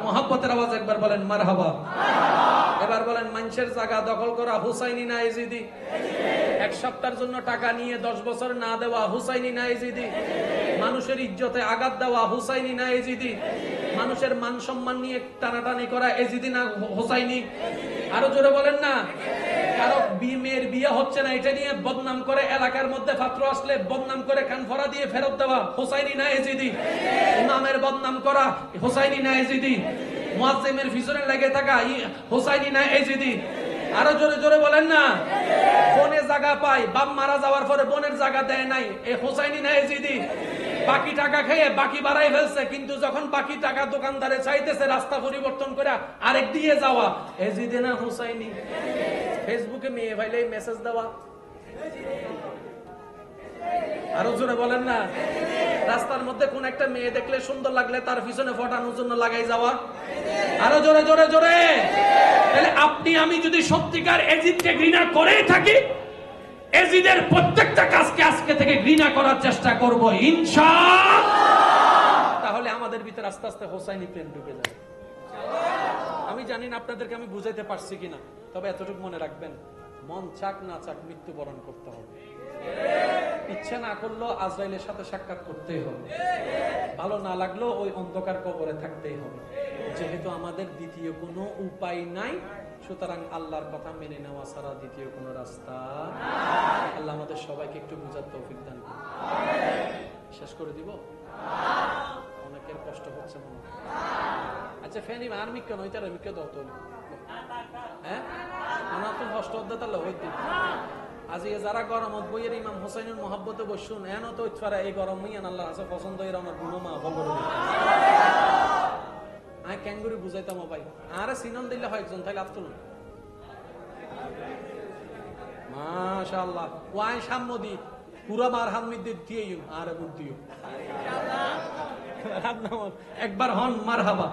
মোহাব্বতের আওয়াজ একবার বলেন মারহাবা। এবার বলেন মানুষের জায়গা দখল করা হুসাইনি না এজিদি? এক সপ্তাহের জন্য টাকা নিয়ে 10 বছর না দেওয়া হুসাইনি না এজিদি? মানুষের ইজ্জতে আঘাত দেওয়া হুসাইনি না এজিদি? মানুষের মান সম্মান নিয়ে টানাটানি করা এজিদি না হুসাইনি? আরো জোরে বলেন না। কারো মেয়ের বিয়ে হচ্ছে না এটা নিয়ে বদনাম করে, এলাকার মধ্যে পাত্র আসলে বদনাম করে কানফড়া দিয়ে ফেরত দেওয়া হুসাইনি না এজিদি? ইমামের বদনাম করা হুসাইনি না এজিদি? মুয়াজ্জিমের পিছনে লেগে থাকা হুসাইনি না এজিদি? আরো জোরে জোরে বলেন না। বোনে জায়গা পায়, বাপ মারা যাওয়ার পরে বোনের জায়গা দেয় নাই, এ হুসাইনি না এজিদি? বাকি টাকা খেয়ে বাকি বাড়াই ফেলছে, কিন্তু যখন বাকি টাকা দোকানদারে চাইতেছে রাস্তা পরিবর্তন করে আরেক দিয়ে যাওয়া এজিদি না হুসাইনি? ফেসবুকে মেয়ে ভাইলে মেসেজ দেওয়া, আরো জোরে বলেন না। রাস্তার মধ্যে কোন একটা মেয়ে দেখলে সুন্দর লাগলে তার পিছনে ফটানোর জন্য লাগাই যাওয়া, আরো জোরে জোরে জোরে। তাহলে আপনি আমি যদি সত্যিকার এজিদকে ঘৃণা করেই থাকি, এজিদের প্রত্যেকটা কাজকে আজকে থেকে ঘৃণা করার চেষ্টা করব ইনশাআল্লাহ। তাহলে আমাদের ভিতরে আস্তে আস্তে হোসাইনি প্রেম ঢুকে যাবে। আমি জানি না আপনাদেরকে আমি বুঝাইতে পারছি কিনা, তবে এতটুকু মনে রাখবেন, মন চাক না চাক মৃত্যুবরণ করতে হবে। ইচ্ছা না করলেও আজরাইলের সাথে সাক্ষাৎ করতেই হবে। ভালো না লাগলেও ওই অন্ধকার কবরে থাকতেই হবে। যেহেতু আমাদের দ্বিতীয় কোনো উপায় নাই, সুতরাং আল্লাহর কথা মেনে নেওয়া ছাড়া দ্বিতীয় কোনো রাস্তা। আল্লাহ আমাদের সবাইকে একটু বুঝার তৌফিক দান করুন। শেষ করে দিব, অনেকের কষ্ট হচ্ছে মনে। আচ্ছা ফেনি আর মিক্ক নয় তার মিক্ক দাও তো, হ্যাঁ ওনার তো কষ্ট হতে তাহলে হইতে। আজ যারা গরমত বইয়ের ইমাম হোসাইনের মহাব্বতে বসুন, এন তো ইচ্ছারা এই গরম হইয়ান আল্লাহ আছে পছন্দ এর আমার গুণ মা ভঙ্গ করে দিতে। আমি ক্যাঙ্গুরি বুঝাইতাম ভাই, আরে সিনন দিলে হয় একজন, তাইলে আফতুলুন মাশাআল্লাহ। ওয়াই সাম্মদি পুরা মার হামিদ দিয়েই আরে বুদ্ধিও একবার হন মারহাবা।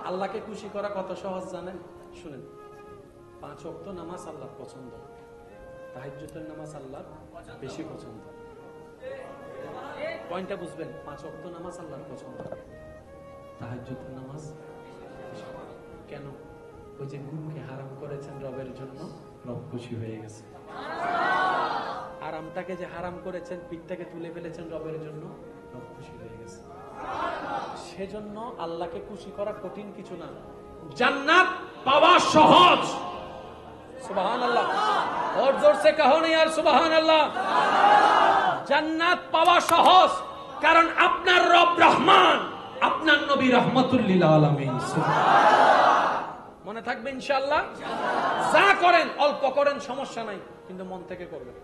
আল্লাহকে খুশি করা কত সহজ জানেন? শুনেন, 5 ওয়াক্ত নামাজ আল্লাহর পছন্দ, তাহাজ্জুদের নামাজ আল্লাহর বেশি পছন্দ। পয়েন্টটা বুঝবেন, 5 ওয়াক্ত নামাজ আল্লাহর পছন্দ, তাহাজ্জুদের নামাজ কেন? ওই যে গুমকে হারাম করেছেন রবের জন্য, রব খুশি হয়ে গেছে। আরামটাকে যে হারাম করেছেন, পিঠটাকে তুলে ফেলেছেন রবের জন্য, রব খুশি হয়ে গেছে। সেজন্য আল্লাহকে খুশি করা কঠিন কিছু না, জান্নাত পাওয়া সহজ। সুবহানাল্লাহ, और जोर से कहो ना यार সুবহানাল্লাহ। জান্নাত পাওয়া সহজ, কারণ আপনার রব রহমান, আপনার নবী রাহমাতুল লিল আলামিন। মনে থাকবে ইনশাআল্লাহ। যা করেন অল্প করেন, সমস্যা নাই, কিন্তু মন থেকে করবেন।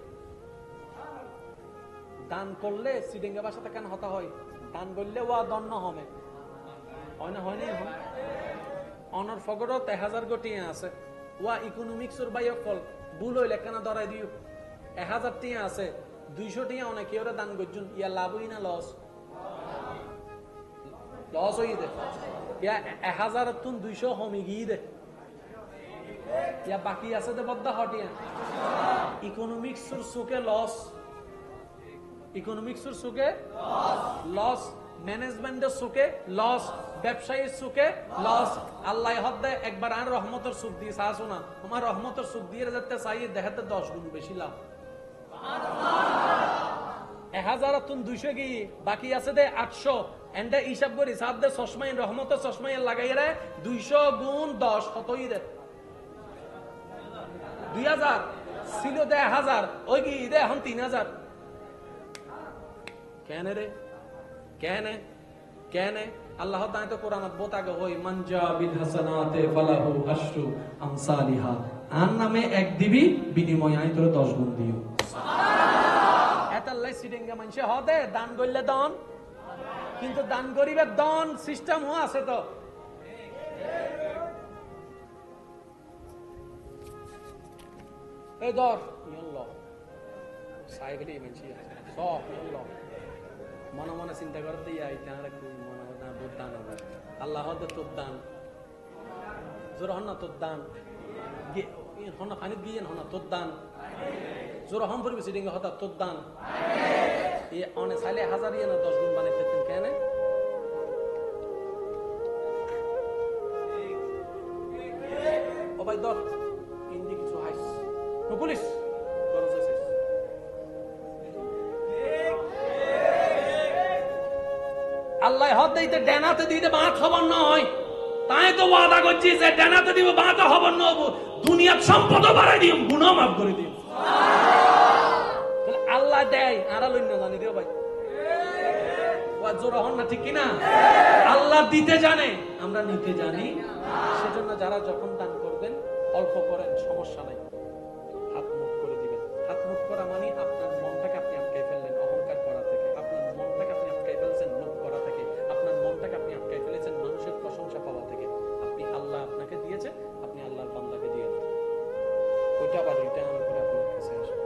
দান করলে সিডিঙ্গা ভাষাতে কেন হতা হয়? দান করলে ওয়া দন্ন হবে হয় না, হয় না। অনর ফগরত 1000 কোটি আছে, ওয়া ইকোনমিক্সর বাইক ফল ভুল হইলে কেন ধরাই দিও। 1000 টিয়া আছে, 200 টিয়া অনেকে ওরা দান করছুন, ইয়া লাভ হই না লস? লস হই দে। ইয়া 1000 তুন 200 কমে গিয়ে দে, ইয়া বাকি আছে দে বদ্দা হটিয়া। ইকোনমিক্সর সুকে লস, ইকোনমিক্সের সুখে লস, ম্যানেজমেন্টের সুখে লস, ব্যবসায়ীর সুখে লস। আল্লাহ হদ দেয় একবার আর রহমতের সুখ দিয়ে চা শোনা, আমার রহমতের সুখ দিয়ে যাতে চাই দেখাতে 10 গুণ বেশি লাভ। 1000 তুন 200 গিয়ে বাকি আছে দে 800, এন্ডা হিসাব করি সাত দে চশমাই রহমতের চশমাই লাগাই রে 200 গুণ 10 কতই দে 2000 ছিল দে 1000, ওই কি দে এখন 3000। কেন রে? কেন কেন আল্লাহ তাআলা তো কোরআনত বোতাগে হই মানজা বিল হাসানাতে ফালাহু আশরু আমসালিহা, আর নামে এক দিবি বিনিময় আই তোর 10 গুণ দিও। সুবহানাল্লাহ। এতাল্লাই সিডিঙ্গা মানুষে হদে দান করলে দন, কিন্তু দান গরিবের দন সিস্টেম আছে তো। এই ধর ইয়াল্লাহ সাইকেলে মেনছি সব ইয়াল্লাহ মনে মনে চিন্তা করে দিয়ে আইতে আর একটু মনে না বুদ্দান হবে আল্লাহ হদে তোর দান জোর হন না তোর দান হন না পানিত গিয়ে হন না তোর দান জোর হম পরিবে সিডিঙ্গা হতা তোর দান এ অনে চাইলে 1000 ইয়ে না 10 গুণ বানাইতে কেন? ও ভাই ধর ইন্দি কিছু হাইস পুলিশ আল্লাহ হদ দিতে ডেনাতে দিতে বাঁধ খবর নয়, তাই তো ওয়াদা করছি যে ডেনাতে দিব বাঁধ খবর নব, দুনিয়ার সম্পদ বাড়াই দিও, গুনাহ মাফ করে দিও। তাহলে আল্লাহ দেয় আর লইন না জানি দিও ভাই ওয়াজ জোর হন না ঠিক কি না? আল্লাহ দিতে জানে, আমরা নিতে জানি। সেজন্য যারা যখন দান করবেন অল্প করেন, সমস্যা নাই, হাত মুখ করে দিবেন। হাত মুখ করা মানে আপনার মনটাকে আপনি আটকাই ফেললেন অহংকার করা থেকে, আপনার মনটাকে আপনি আটকাই ফেলছেন লোভ করা থেকে, আপনার মনটাকে আপনি আটকাই ফেলেছেন মানুষের প্রশংসা পাওয়া থেকে। আপনি আল্লাহ আপনাকে দিয়েছে, আপনি আল্লাহর বান্দাকে দিয়ে দেন, ওইটা আবার রিটার্ন করে আপনার কাছে আসবে।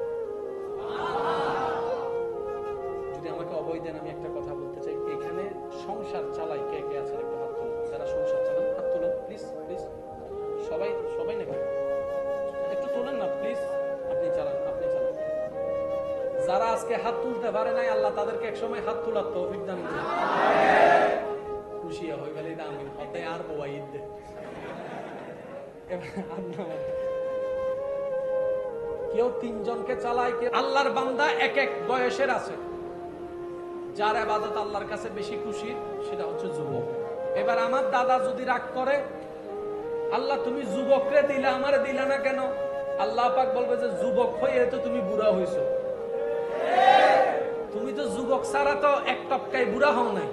যদি আমাকে অবৈ দেন, আমি একটা কথা বলতে চাই, এখানে সংসার চালাই কে কে আছেন একটা হাত তুলেন, যারা সংসার চালান হাত তুলেন প্লিজ প্লিজ, সবাই সবাই নাকি একটু তোলেন না প্লিজ, আপনি চালান আপনি চালান। যারা আজকে হাত তুলতে পারে নাই আল্লাহ তাদেরকে একসময় হাত তোলার তৌফিক দান করুন। খুশি হয়ে গেলে আমি হতে আর বোয়া ঈদ কেউ 3 জনকে চালায়, কেউ আল্লাহর বান্দা এক এক বয়সের আছে। যার ইবাদত আল্লাহর কাছে বেশি খুশি সেটা হচ্ছে যুবক। এবার আমার দাদা যদি রাগ করে, আল্লাহ তুমি যুবকরে দিলে আমারে দিলা না কেন? আল্লাহ পাক বলবে যে যুবক হয়ে তো তুমি বুড়া হইছো, তুমি তো যুবক ছাড়া তো এক টপকায় বুড়া হও নাই,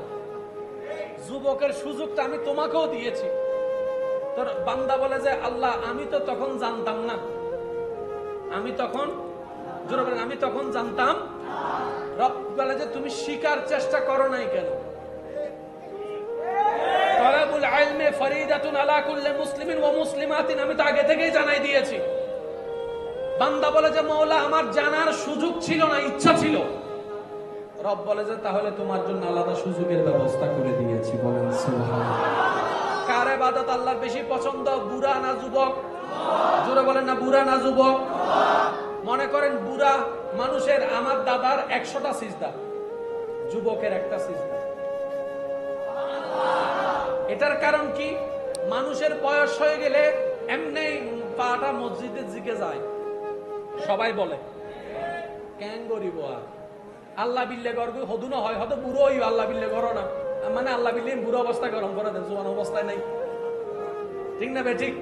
যুবকের সুযোগটা আমি তোমাকেও দিয়েছি। তোর বান্দা বলে যে আল্লাহ আমি তো তখন জানতাম না, আমি তখন জোরে বলেন আমি তখন জানতাম। রব বলে যে তুমি শিকার চেষ্টা করো নাই কেন? তালাবুল ইলমি ফরিদাতুন আলা কুল্লি মুসলিমিন ওয়া মুসলিমাতিন, আমি তো আগে থেকেই জানাই দিয়েছি। বান্দা বলে যে মওলা আমার জানার সুযোগ ছিল না, ইচ্ছা ছিল। রব বলে যে তাহলে তোমার জন্য আলাদা সুযোগের ব্যবস্থা করে দিয়েছি। বলেন সুবহানাল্লাহ। কার ইবাদত আল্লাহর বেশি পছন্দ, বুড়া না যুবক? জোরে বলেন না বুড়া না যুবক? মনে করেন বুড়া মানুষের আমার দাদার 100টা সিজদা, যুবকের একটা সিজদা। এটার কারণ কি? মানুষের বয়স হয়ে গেলে এমনি পাটা মসজিদের দিকে যায়, সবাই বলে কেন গরিব আর আল্লাহ বিল্লে গর্ব হদু না হয়, হয়তো বুড়ো হই আল্লাহ বিল্লে করো না, মানে আল্লাহ বিল্লে বুড়ো অবস্থা গরম করে দেন, জোয়ান অবস্থায় নাই, ঠিক না ভাই? ঠিক।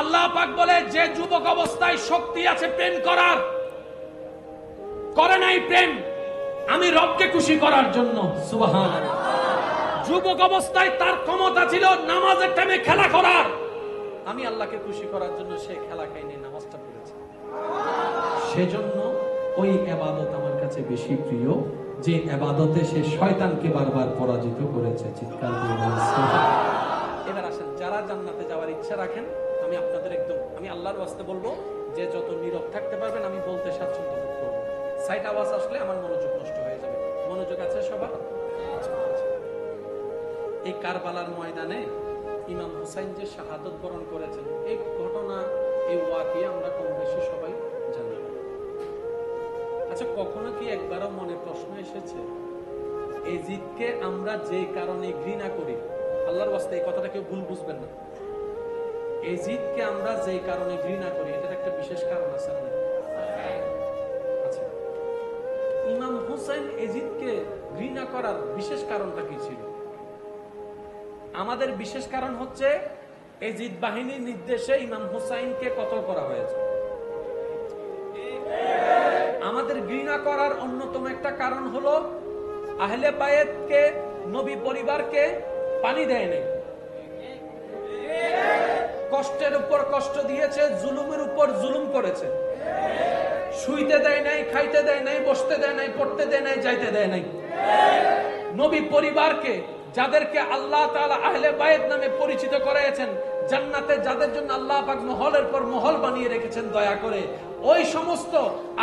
আল্লাহ পাক বলে যে যুবক অবস্থায় শক্তি আছে প্রেম করার, করে নাই প্রেম আমি রবকে খুশি করার জন্য। সুবহানাল্লাহ। যুবক অবস্থায় তার ক্ষমতা ছিল নামাজের টাইমে খেলা করার, আমি আল্লাহকে খুশি করার জন্য সে খেলা খাইনি, নামাজটা পড়েছে। সেজন্য ওই ইবাদত আমার কাছে বেশি প্রিয় যে ইবাদতে সে শয়তানকে বারবার পরাজিত করেছে। চিৎকার দিয়ে বলেন সুবহানাল্লাহ। এবার আসেন যারা জান্নাতে যাওয়ার ইচ্ছা রাখেন, আমি আপনাদের একদম আমি আল্লাহর ওয়াস্তে বলবো যে যত নীরব থাকতে পারবেন আমি বলতে স্বাচ্ছন্দ্য বোধ করবো। সাইড আওয়াজ আসলে আমার মনোযোগ নষ্ট হয়ে যাবে। মনোযোগ আছে সবার? এই কারবালার ময়দানে ইমাম হুসাইন যে শাহাদত বরণ করেছেন, এই ঘটনা এই ওয়াকিয়া আমরা কম বেশি সবাই জানি। আচ্ছা কখনো কি একবারও মনে প্রশ্ন এসেছে এজিদকে আমরা যে কারণে ঘৃণা করি? আল্লাহর ওয়াস্তে এই কথাটা কেউ ভুল বুঝবেন না। এজিদকে আমরা যে কারণে ঘৃণা করি এটার একটা বিশেষ কারণ আছে না? আচ্ছা ইমাম হুসাইন এজিদকে ঘৃণা করার বিশেষ কারণটা কি ছিল? আমাদের বিশেষ কারণ হচ্ছে এজিদ বাহিনীর নির্দেশে ইমাম হুসাইনকে কতল করা হয়েছে। আমাদের ঘৃণা করার অন্যতম একটা কারণ হলো আহলে বায়েতকে, নবী পরিবারকে পানি দেয় নাই, কষ্টের উপর কষ্ট দিয়েছে, জুলুমের উপর জুলুম করেছে, শুইতে দেয় নাই, খাইতে দেয় নাই, বসতে দেয় নাই, পড়তে দেয় নাই, যাইতে দেয় নাই। নবী পরিবারকে, যাদেরকে আল্লাহ তাআলা আহলে বায়েত নামে পরিচিত করেছেন, জান্নাতে যাদের জন্য আল্লাহ পাক মহলের পর মহল বানিয়ে রেখেছেন দয়া করে, ওই সমস্ত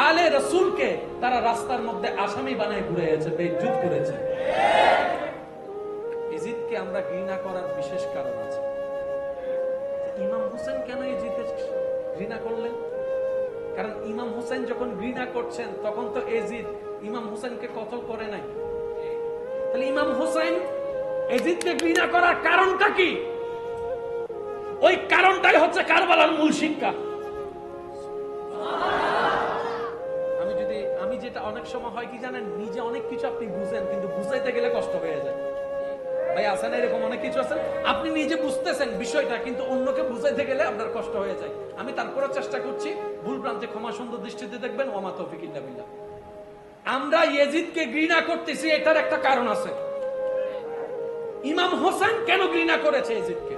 আলে রাসূলকে তারা রাস্তার মধ্যে আসামি বানায় ঘুরেছে, বেইজ্জত করেছে। ইজিদকে আমরা ঘৃণা করার বিশেষ কারণ আছে। ইমাম হোসেন কেন ইজিদকে ঘৃণা করলেন? কারণ ইমাম হোসেন যখন ঘৃণা করছেন তখন তো এজিদ ইমাম হোসেনকে কতল করে নাই। তাহলে ইমাম হোসেন এজিদকে ঘৃণা করার কারণটা কি? ওই কারণটাই হচ্ছে কারবালার মূল শিক্ষা। আমি যেটা অনেক সময় হয় কি জানেন, নিজে অনেক কিছু আপনি বুঝেন কিন্তু বুঝাইতে গেলে কষ্ট হয়ে যায়। ভাই আছে না এরকম অনেক কিছু আছে, আপনি নিজে বুঝতেছেন বিষয়টা কিন্তু অন্যকে বুঝাইতে গেলে আপনার কষ্ট হয়ে যায়। আমি তারপরে চেষ্টা করছি, ভুল প্রান্তে ক্ষমা সুন্দর দৃষ্টিতে দেখবেন। ওমা তৌফিক ইল্লা বিল্লাহ। আমরা ইয়াজিদকে ঘৃণা করতেছি, এটার একটা কারণ আছে। ইমাম হোসেন কেন ঘৃণা করেছে ইয়াজিদকে,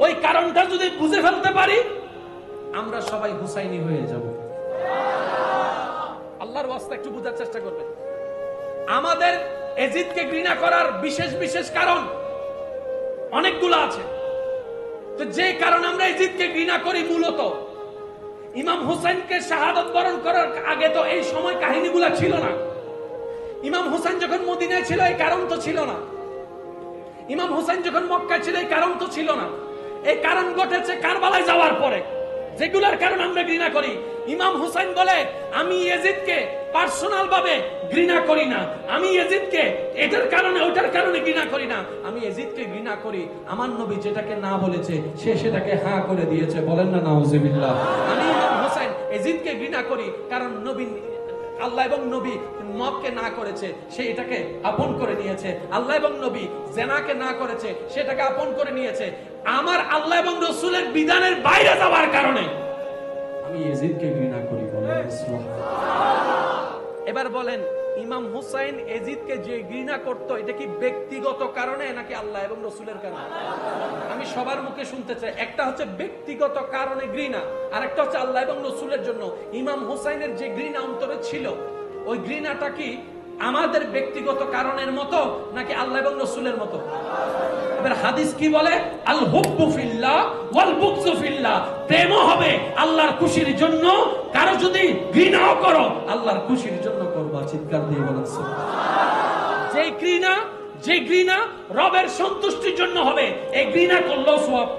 ওই কারণটা যদি বুঝে ফেলতে পারি আমরা সবাই হুসাইনি হয়ে যাব। আল্লাহর ওয়াস্তে একটু বুঝার চেষ্টা করবেন। আমাদের ইয়াজিদকে ঘৃণা করার বিশেষ বিশেষ কারণ অনেকগুলো আছে। তো যে কারণ আমরা ইয়াজিদকে ঘৃণা করি, মূলত ইমাম হোসেনকে শাহাদাত বরণ করার আগে তো এই সময় কাহিনীগুলো ছিল না। ইমাম হোসেন যখন মদিনায় ছিল এই কারণ তো ছিল না। ইমাম হোসেন যখন মক্কায় ছিল এই কারণ তো ছিল না। এই কারণ ঘটেছে কারবালায় যাওয়ার পরে, যেগুলোর কারণ আমরা ঘৃণা করি। ইমাম হোসেন বলে, আমি ইয়াজিদকে পার্সোনাল ভাবে ঘৃণা করি না, আমি ইয়াজিদকে এটার কারণে ওটার কারণে ঘৃণা করি না, আমি ইয়াজিদকে ঘৃণা করি আমার নবী যেটাকে না বলেছে সে সেটাকে হ্যাঁ করে দিয়েছে। বলেন না নাউজুবিল্লাহ। আমি ইমাম হোসেন ইয়াজিদকে ঘৃণা করি কারণ নবী, আল্লাহ এবং নবী মদকে না করেছে সে এটাকে আপন করে নিয়েছে, আল্লাহ এবং নবী জেনাকে না করেছে সেটাকে আপন করে নিয়েছে। আমার আল্লাহ এবং রাসূলের বিধানের বাইরে যাওয়ার কারণে আমি ইয়াজিদকে ঘৃণা করি। বলেন সুবহানাল্লাহ। এবার বলেন, ইমাম হুসাইন ইয়াজিদকে যে ঘৃণা করত এটা কি ব্যক্তিগত কারণে নাকি আল্লাহ এবং রাসূলের কারণে? আমি সবার মুখে শুনতে চাই। একটা হচ্ছে ব্যক্তিগত কারণে ঘৃণা, আর একটা হচ্ছে আল্লাহ এবং রাসূলের জন্য। ইমাম হুসাইনের যে ঘৃণা অন্তরে ছিল, ওই ঘৃণাটা কি আমাদের ব্যক্তিগত কারণের মতো নাকি আল্লাহ এবং রাসূলের মতো? এবার হাদিস কি বলে? আল হুব্বু ফিল্লাহ ওয়াল বুগযু ফিল্লাহ। প্রেম হবে আল্লাহর খুশির জন্য, কারো যদি ঘৃণাও করো আল্লাহর খুশির জন্য করবা। চিৎকার দিয়ে বলেন সুবহানাল্লাহ। যে ঘৃণা রবের সন্তুষ্টির জন্য হবে, এই ঘৃণা করলেও সওয়াব।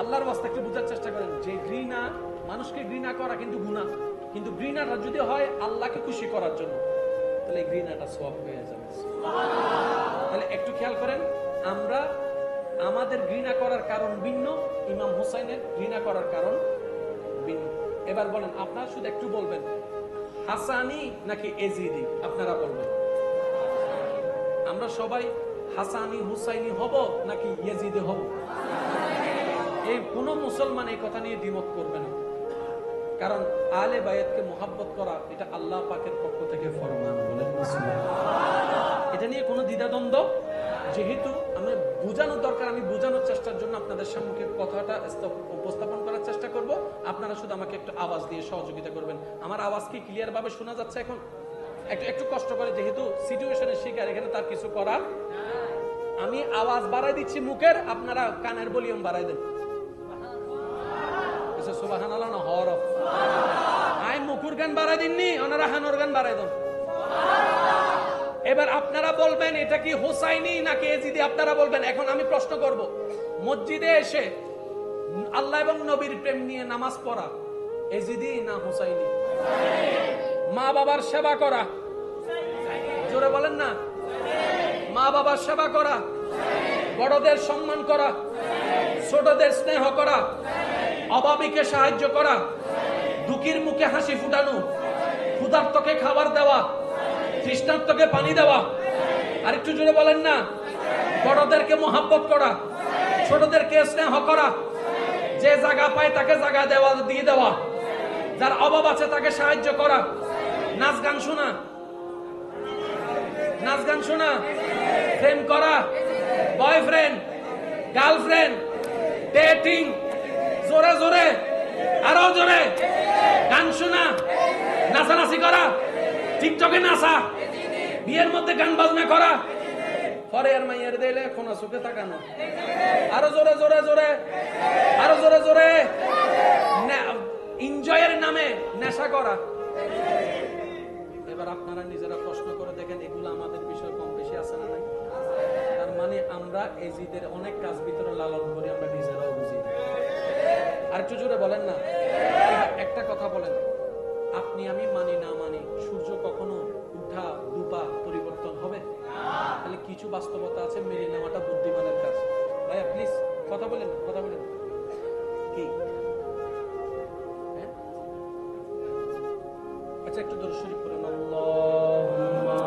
আল্লাহর ওয়াস্তে একটু বুঝার চেষ্টা করেন। যে ঘৃণা, মানুষকে ঘৃণা করা কিন্তু গুনাহ, কিন্তু ঘৃণাটা যদি হয় আল্লাহকে খুশি করার জন্য তাহলে এই ঘৃণাটা সওয়াব হয়ে যাবে। তাহলে একটু খেয়াল করেন, আমরা আমাদের ঘৃণা করার কারণ ভিন্ন, ইমাম হুসাইনের ঘৃণা করার কারণ ভিন্ন। এবার বলেন, আপনারা শুধু একটু বলবেন হাসানি নাকি এজিদি, আপনারা বলবেন। আমরা সবাই হাসানি হুসাইনি হব নাকি ইয়াজিদি হব? এই কোন মুসলমান এই কথা নিয়ে দ্বিমত করবে না, কারণ আলে বায়াতকে মুহাব্বত করা এটা আল্লাহ পাকের পক্ষ থেকে ফরমান। বলেন সুবহানাল্লাহ। এটা নিয়ে কোনো দ্বিধাদ্বন্দ্ব যেহেতু আমি বোঝানোর দরকার, আমি বোঝানোর চেষ্টার জন্য আপনাদের সামনে কথাটা উপস্থাপন করার চেষ্টা করব। আপনারা শুধু আমাকে একটু আওয়াজ দিয়ে সহযোগিতা করবেন। আমার আওয়াজ কি ক্লিয়ার ভাবে শোনা যাচ্ছে? এখন একটু কষ্ট করে, যেহেতু সিচুয়েশনের শিকার, এখানে তার কিছু করার। আমি আওয়াজ বাড়াই দিচ্ছি মুখের, আপনারা কানের ভলিউম বাড়াই দেন। সুবহানাল্লাহ না হরফ। আই মুকুর গান বাড়াই দিননি, ওনারা হানোর গান বাড়াই দেন। এবার আপনারা বলবেন এটা কি হুসাইনি নাকি ইয়াজিদি, আপনারা বলবেন। এখন আমি প্রশ্ন করব, মসজিদে এসে আল্লাহ এবং নবীর প্রেম নিয়ে নামাজ পড়া ইয়াজিদি না হুসাইনি? মা বাবার সেবা করা, জোরে বলেন না, মা বাবার সেবা করা, বড়দের সম্মান করা, ছোটদের স্নেহ করা, অভাবীকে সাহায্য করা, দুঃখীর মুখে হাসি ফুটানো, ক্ষুধার্তকে খাবার দেওয়া, তৃষ্ণার্তকে পানি দেওয়া। আর একটু জোরে বলেন না, বড়দেরকে মহব্বত করা, ছোটদেরকে স্নেহ করা, যে জায়গা পায় তাকে জায়গা দেওয়া, দিয়ে দেওয়া, যার অভাব আছে তাকে সাহায্য করা, নাচ গান শোনা, নাচ গান শোনা, প্রেম করা, বয়ফ্রেন্ড, গার্লফ্রেন্ড, ডেটিং, জোরে জোরে, আরো জোরে, গান শোনা, নাচানাচি করা, টিকটকে নাচা, বিয়ের মধ্যে গান বাজনা করা, পরে আর মাইয়ার দিলে কোনা চোখে তাকানো, আরো জোরে জোরে জোরে, আরো জোরে জোরে, এনজয়ের নামে নেশা করা। এবার আপনারা নিজেরা প্রশ্ন করে দেখেন, এগুলো আমাদের বিষয় কম বেশি আছে না নাই? তার মানে আমরা এজিদের অনেক কাজ ভিতরে লালন করি, আমরা নিজেরাও বুঝি। আর একটু জোরে বলেন না। একটা কথা বলেন, আপনি আমি মানি না মানি, সূর্য কখনো উঠা ডুবা পরিবর্তন হবে? তাহলে কিছু বাস্তবতা আছে, মেনে নেওয়াটা বুদ্ধিমানের কাজ। ভাইয়া প্লিজ কথা বলেন, কথা বলেন। কি আচ্ছা, একটু দরুদ শরীফ পড়েন। আল্লাহুম্মা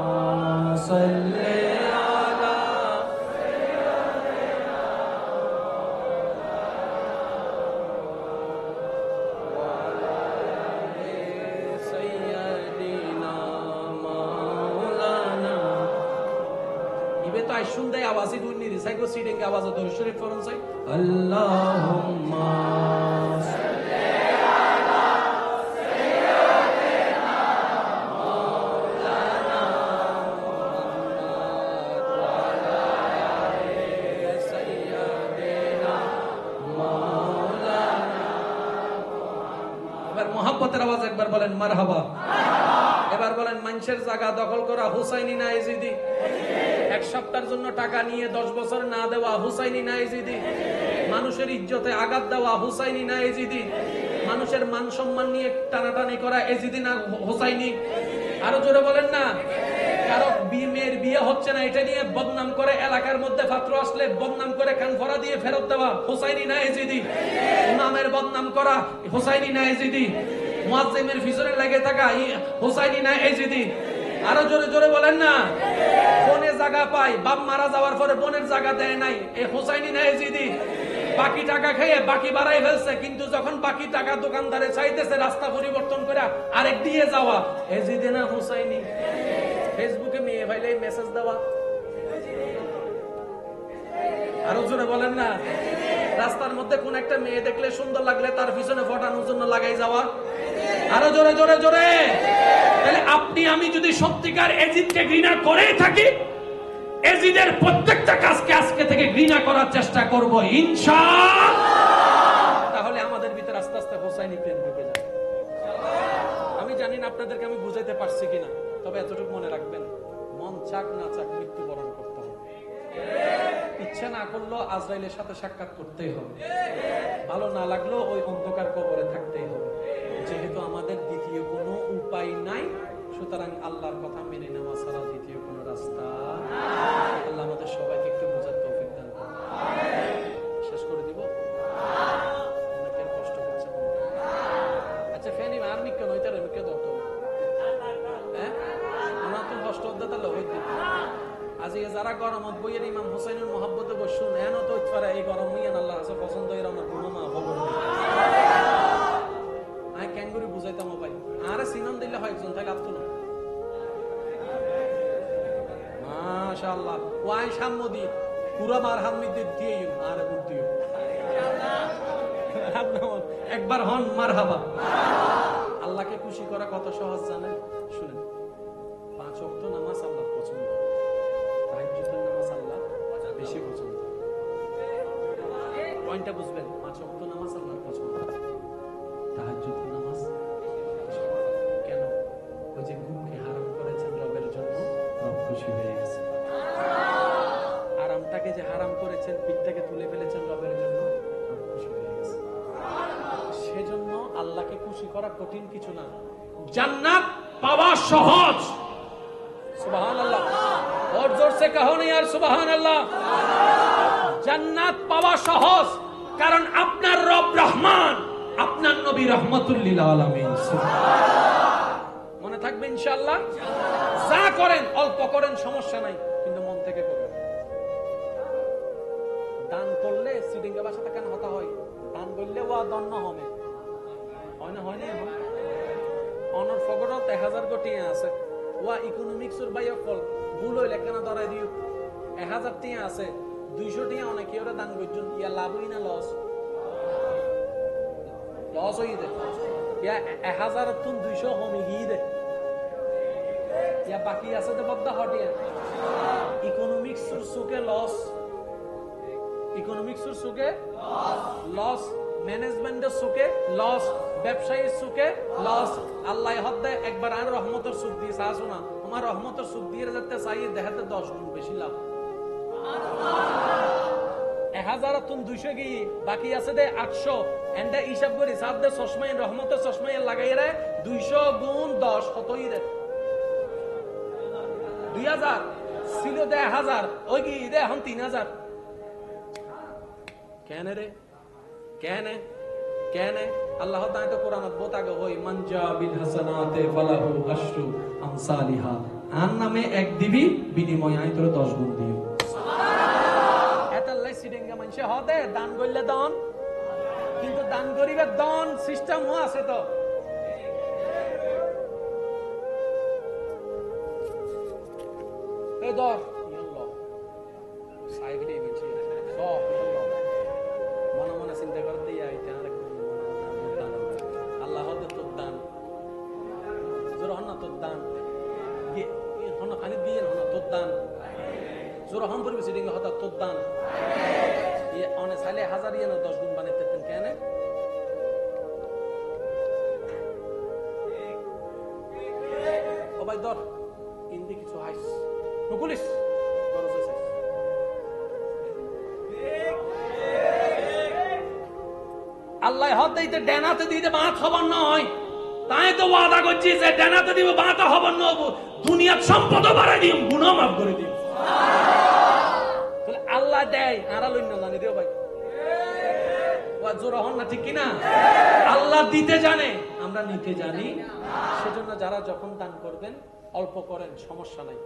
সাল্লি আলা সাইয়্যিদিনা মাওলানা। ইবে তো আইসুন দেয় আওয়াজই দুই নিরি সাইকো সিডিং আওয়াজে দরুদ শরীফ পড়ুন চাই। আল্লাহুম্মা মোহাব্বতের আওয়াজ একবার বলেন মারহাবা। এবার বলেন, মানুষের জায়গা দখল করা হুসাইনি না এজিদি? এক সপ্তাহের জন্য টাকা নিয়ে 10 বছর না দেওয়া হুসাইনি না এজিদি? মানুষের ইজ্জতে আঘাত দেওয়া হুসাইনি না এজিদি? মানুষের মান সম্মান নিয়ে টানাটানি করা এজিদি না হুসাইনি? আরো জোরে বলেন না। কারো মেয়ের বিয়ে হচ্ছে না এটা নিয়ে বদনাম করে, এলাকার মধ্যে পাত্র আসলে বদনাম করে কানফরা দিয়ে ফেরত দেওয়া হুসাইনি না এজিদি? ইমামের বদনাম করা হুসাইনি না এজিদি? মুয়াজ্জিমের পিছনে লেগে থাকা হুসাইনি না এজিদি? আরো জোরে জোরে বলেন না। বোনের জায়গা পায়, বাপ মারা যাওয়ার পরে বোনের জায়গা দেয় নাই, এ হুসাইনি না এজিদি? বাকি টাকা খেয়ে বাকি বাড়াই ফেলছে, কিন্তু যখন বাকি টাকা দোকানদারে চাইতেছে রাস্তা পরিবর্তন করে আরেক দিয়ে যাওয়া, এজিদি না হুসাইনি? ফেসবুকে মেয়ে ভাইলে মেসেজ দেওয়া, আরো জোরে বলেন না। রাস্তার মধ্যে কোন একটা মেয়ে দেখলে সুন্দর লাগলে তার পিছনে ফটানোর জন্য লাগাই যাওয়া, আরো জোরে জোরে জোরে। তাহলে আপনি আমি যদি সত্যিকার এজিদকে ঘৃণা করেই থাকি, এজিদের প্রত্যেকটা কাজকে আজকে থেকে ঘৃণা করার চেষ্টা করব ইনশাআল্লাহ। তাহলে আমাদের ভিতরে আস্তে আস্তে হোসাইনি প্রেম ঢুকে যাবে। আমি জানি না আপনাদেরকে আমি বুঝাইতে পারছি কিনা, তবে এতটুকু মনে রাখবেন, মন চাক না চাক মৃত্যুবরণ করতে হবে। ইচ্ছা না করলেও আজরাইলের সাথে সাক্ষাৎ করতেই হবে। ভালো না লাগলেও ওই অন্ধকার কবরে থাকতেই হবে। যেহেতু আমাদের দ্বিতীয় কোনো উপায় নাই, সুতরাং আল্লাহর কথা মেনে নেওয়া ছাড়া দ্বিতীয় কোনো রাস্তা। আল্লাহ আমাদের সবাইকে একটু বোঝার তৌফিক দান করুন। শেষ করে দিব, অনেকের কষ্ট হচ্ছে। আচ্ছা ফেনি আর মিক্কে নইতে রে মিক্কে দত হ্যাঁ ওনা তো কষ্ট হতে তাহলে হইতে আজকে যারা গরমত বইয়ের ইমাম হুসাইনের মহব্বতে বসুন, এনো তো পারে এই গরম হইয়া আল্লাহ আছে পছন্দ এর আমার গুণ মা খবর আই ক্যাঙ্গুরি বুঝাইতাম ভাই। আরে সিনন দিলে হয় একজন থাকে আপতো না। মাশাআল্লাহ ওয়াই সাম্মদি পুরো মার হামিদ দিয়ে আরে বুদ্ধি একবার হন মারহাবা। আল্লাহকে খুশি করা কত সহজ জানেন? শুনেন, 5 ওয়াক্ত নামাজ আল্লাহ পছন্দ, তাহাজ্জুদের নামাজ আল্লাহ বেশি পছন্দ। পয়েন্টটা বুঝবেন, 5 ওয়াক্ত নামাজ আল্লাহ পছন্দ, তাহাজ্জুদের নামাজ কেন? ওই যে ঘুমকে হারাম করেছেন রবের জন্য, রব খুশি হয়ে গেছে। আরামটাকে যে হারাম করেছেন, পিঠটাকে তুলে ফেলেছেন রবের জন্য, রব খুশি হয়ে গেছে। সেজন্য আল্লাহকে খুশি করা কঠিন কিছু না, জান্নাত পাওয়া সহজ। সুবহানাল্লাহ, और जोर से कहो ना यार সুবহানাল্লাহ। জান্নাত পাওয়া সহজ, কারণ আপনার রব রহমান, আপনার নবী রহমাতুল লিল আলামিন। মনে থাকবে ইনশাআল্লাহ। যা করেন অল্প করেন, সমস্যা নাই, কিন্তু মন থেকে করবেন। দান করলে সিডিঙ্গা ভাষাতে কেন হতা হয়? দান করলে ওয়া দন্ন হবে হয় না, হয় না। অনর ফগরত 1000 কোটি আছে, ওয়া ইকোনমিক্সের বাইয়া ফল ভুল হইলে কেন ধরাই দিও 1000 টিয়া আছে 200 টিয়া অনেকে ওরা দান করছেন ইয়া লাভ হই না লস লস হই দে ইয়া 1000 তুন 200 কমে গিয়ে দে ইয়া বাকি আছে তো বদ্ধ হটিয়া ইকোনমিক্সের সুকে লস ইকোনমিক্সের সুকে লস ম্যানেজমেন্টের সুকে লস ব্যবসায়ীর সুকে লস আল্লাহ হদ্দে একবার আর রহমতের সুখ দিয়ে চাস না আমার রহমতের সুখ দিয়ে যাতে চাই দেখাতে 10 গুণ বেশি লাভ 1000 তুম 200 গিয়ে বাকি আছে দে 800 এন্ড হিসাব করি সাত দে চশমাই রহমতের চশমাই লাগাই রে 200 গুণ 10 কতই রে 2000 ছিল দে 1000 ওই কি দে এখন 3000 কেন রে কেন কেন আল্লাহ তাআলা তো কোরআনত বতাগে হই মানজা বিল হাসানাতে ফালাহু আশরু আমসালিহা আন নামে এক দিবি বিনিময় আই তোর 10 গুণ দিও সুবহানাল্লাহ এটা লাই সিডিংগা মানছে হদে দান কইলে দান কিন্তু দান করিবে দান সিস্টেম ও আছে তো এই দর ইয়াল্লাহ সাইডে মিছি সব মনে মনে চিন্তা করে দিয়ে আইতে আর আল্লাহ হদে তোর দান জোর হন না তোর দান হন খালি দিয়ে হন তোর দান জোর হন পরিবে সিডিং হতা তোর দান ইয়ে অনে সালে 1000 ইয়ে না 10 গুণ বানাইতে তেন কেন ও ভাই দর ইন্দি কিছু হাইস নুকুলিস গরজ আছে আল্লাহ হদাইতে ডানাতে দিতে বাত খবর নয় তাই তো ওয়াদা করছি যে ডানাতে দিব বাত খবর নব দুনিয়ার সম্পদ বাড়াই দিম গুনাহ মাফ করে দিম সুবহানাল্লাহ তাহলে আল্লাহ দেয় আরা লই না জানি দিও ভাই ওয়া জোরা হন না ঠিক কি না আল্লাহ দিতে জানে আমরা নিতে জানি সেজন্য যারা যখন দান করবেন অল্প করেন সমস্যা নাই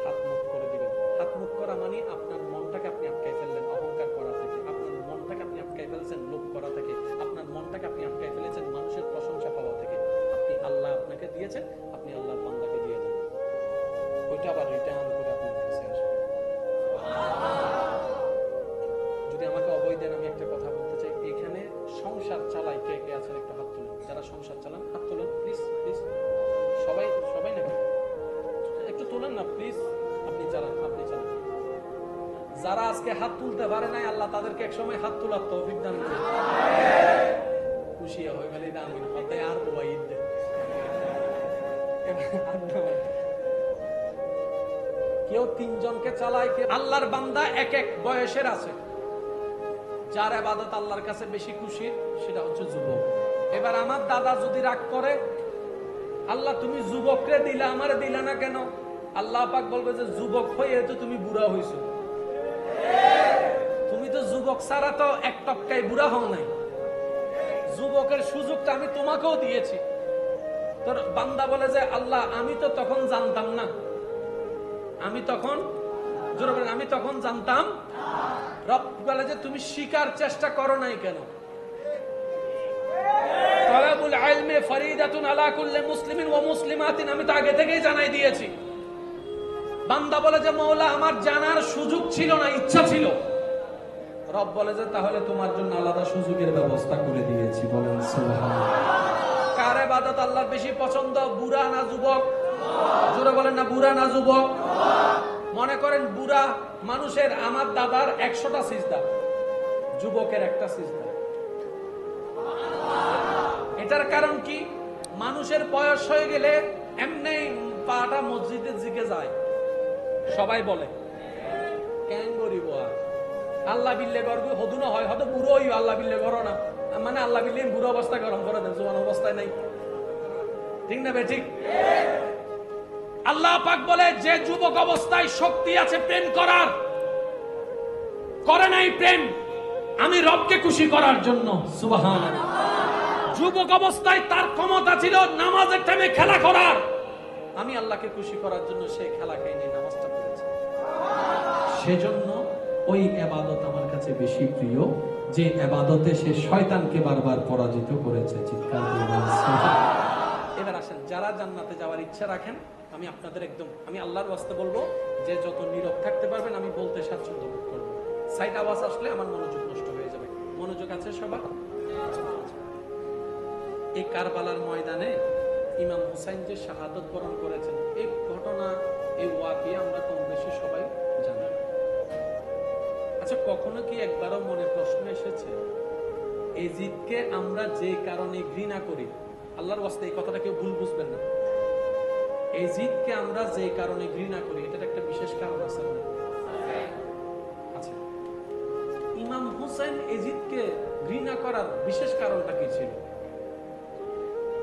হাত মুখ করে দিবেন হাত মুখ করা মানে আপনার মনটাকে আপনি আটকাই ফেললেন অহংকার করা থেকে আপনার মনটাকে আপনি আটকাই ফেলেছেন লোভ করা থেকে আপনার মনটাকে আপনি আটকাই ফেলেছেন মানুষের প্রশংসা পাওয়া থেকে আপনি আল্লাহ আপনাকে দিয়েছেন আপনি আল্লাহর বান্দাকে দিয়ে দেন ওইটা আবার রিটার্ন করে আপনার কাছে আসবে যদি আমাকে অবৈধ দেন আমি একটা কথা বলতে চাই এখানে সংসার চালাই কে কে আছেন একটা হাত তুলেন যারা সংসার চালান হাত তুলেন প্লিজ প্লিজ সবাই সবাই নাকি একটু তুলেন না প্লিজ আপনি চালান যারা আজকে হাত তুলতে পারে নাই আল্লাহ তাদেরকে এক সময় হাত তোলার তৌফিক দান করুন খুশি হয়ে গেলে আমিন হতে আর ওয়াইদ দে কেউ 3 জনকে চালায় কে আল্লাহর বান্দা এক এক বয়সের আছে যার ইবাদত আল্লাহর কাছে বেশি খুশি সেটা হচ্ছে যুবক এবার আমার দাদা যদি রাগ করে আল্লাহ তুমি যুবকরে দিলা আমারে দিলা না কেন আল্লাহ পাক বলবে যে যুবক হয়ে তো তুমি বুড়া হইছো তুমি তো যুবক ছাড়া তো এক টপকায় বুড়া হও নাই যুবকের সুযোগটা আমি তোমাকেও দিয়েছি তোর বান্দা বলে যে আল্লাহ আমি তো তখন জানতাম না আমি তখন জোরে বলেন আমি তখন জানতাম রব বলে যে তুমি শিকার চেষ্টা করো নাই কেন তালাবুল ইলমি ফরিদাতুন আলা কুল্লি মুসলিমিন ওয়া মুসলিমাতিন আমি তো আগে থেকেই জানাই দিয়েছি বান্দা বলে যে মওলা আমার জানার সুযোগ ছিল না ইচ্ছা ছিল রব বলে যে তাহলে তোমার জন্য আলাদা সুযোগের ব্যবস্থা করে দিয়েছি বলেন সুবহানাল্লাহ কার ইবাদত আল্লাহর বেশি পছন্দ বুড়া না যুবক জোরে বলেন না বুড়া না যুবক মনে করেন বুড়া মানুষের আমার দাদার 100টা সিজদা যুবকের একটা সিজদা এটার কারণ কি মানুষের বয়স হয়ে গেলে এমনি পাটা মসজিদে জিকে যায় সবাই বলে কেন গরিব আর আল্লাহ বিল্লে গর্ব হদু না হয় হয়তো বুড়ো হই আল্লাহ বিল্লে করো না মানে আল্লাহ বিল্লে বুড়ো অবস্থা গরম করে দেন জোয়ান অবস্থায় নাই ঠিক না বে ঠিক আল্লাহ পাক বলে যে যুবক অবস্থায় শক্তি আছে প্রেম করার করে নাই প্রেম আমি রবকে খুশি করার জন্য সুবহানাল্লাহ যুবক অবস্থায় তার ক্ষমতা ছিল নামাজের টাইমে খেলা করার আমি আল্লাহকে খুশি করার জন্য সে খেলা খায়নি নামাজটা পড়েছে সেজন্য ওই ইবাদত আমার কাছে বেশি প্রিয় যে ইবাদতে সে শয়তানকে বারবার পরাজিত করেছে চিৎকার দিয়ে বলুন সুবহানাল্লাহ এবার আসেন যারা যারা জান্নাতে যাওয়ার ইচ্ছা রাখেন, আমি আপনাদের আমি আল্লাহর ওয়াস্তে বলবো যে যত নীরব থাকতে পারবেন আমি বলতে স্বাচ্ছন্দ্য বোধ করবো। সাইড আওয়াজ আসলে আমার মনোযোগ নষ্ট হয়ে যাবে। মনোযোগ আছে সবার? এই কারবালার ময়দানে ইমাম হুসাইন যে শাহাদত বরণ করেছেন, এই ঘটনা, এই ওয়াকিয়া আমরা কম বেশি সবাই জানি। আচ্ছা, কখনো কি একবারও মনে প্রশ্ন এসেছে এজিদকে আমরা যে কারণে ঘৃণা করি? আল্লাহর ওয়াস্তে এই কথাটা কেউ ভুল বুঝবেন না। এজিদকে আমরা যে কারণে ঘৃণা করি, এটার একটা বিশেষ কারণ আছে না? আচ্ছা, ইমাম হুসাইন এজিদকে ঘৃণা করার বিশেষ কারণটা কি ছিল?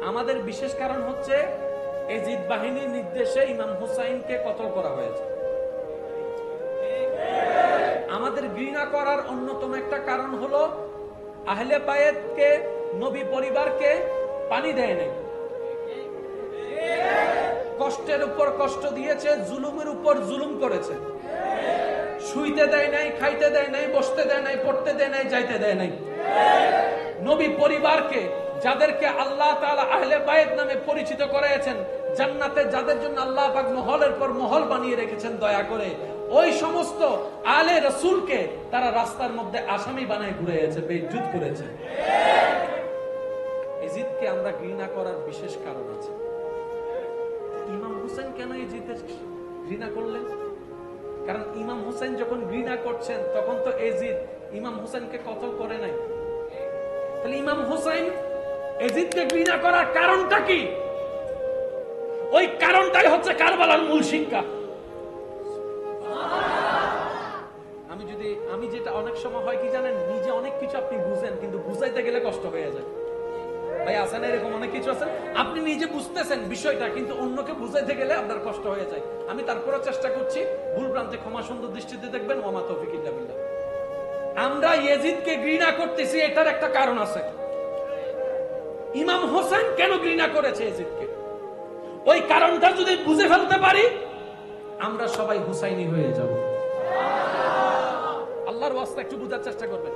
আমাদের বিশেষ কারণ হচ্ছে এজিদ বাহিনীর নির্দেশে ইমাম হুসাইনকে কতল করা হয়েছে। আমাদের ঘৃণা করার অন্যতম একটা কারণ হলো আহলে বায়েতকে, নবী পরিবারকে পানি দেয় নাই, কষ্টের উপর কষ্ট দিয়েছে, জুলুমের উপর জুলুম করেছে, শুইতে দেয় নাই, খাইতে দেয় নাই, বসতে দেয় নাই, পড়তে দেয় নাই, যাইতে দেয় নাই। নবী পরিবারকে, যাদেরকে আল্লাহ তাআলা আহলে বায়েত নামে পরিচিত করেছেন, জান্নাতে যাদের জন্য আল্লাহ পাক মহলের পর মহল বানিয়ে রেখেছেন দয়া করে, ওই সমস্ত আলে রাসূলকে তারা রাস্তার মধ্যে আসামি বানায় ঘুরেছে, বেইজ্জত করেছে। এজিদকে আমরা ঘৃণা করার বিশেষ কারণ আছে। ইমাম হুসাইন কেন এজিদকে ঘৃণা করলেন? কারণ ইমাম হুসাইন যখন ঘৃণা করছেন তখন তো এজিদ ইমাম হুসাইনকে কতল করে নাই। তাহলে ইমাম হুসাইন এজিদকে ঘৃণা করার কারণটা কি? ওই কারণটাই হচ্ছে কারবালার মূল শিক্ষা। আমি যেটা অনেক সময় হয় কি জানেন, নিজে অনেক কিছু আপনি বুঝেন কিন্তু বুঝাইতে গেলে কষ্ট হয়ে যায়। ভাই আছে না এরকম? অনেক কিছু আছে আপনি নিজে বুঝতেছেন বিষয়টা, কিন্তু অন্যকে বুঝাইতে গেলে আপনার কষ্ট হয়ে যায়। আমি তারপরে চেষ্টা করছি, ভুল ভ্রান্তি ক্ষমা সুন্দর দৃষ্টিতে দেখবেন। ওয়া মা তৌফিক ইল্লা বিল্লাহ। আমরা ইয়াজিদকে ঘৃণা করতেছি, এটার একটা কারণ আছে। ইমাম হোসেন কেন ঘৃণা করেছে ইয়াজিদকে, ওই কারণটা যদি বুঝে ফেলতে পারি আমরা সবাই হুসাইনি হয়ে যাব। আল্লাহর ওয়াস্তে একটু বুঝার চেষ্টা করবেন।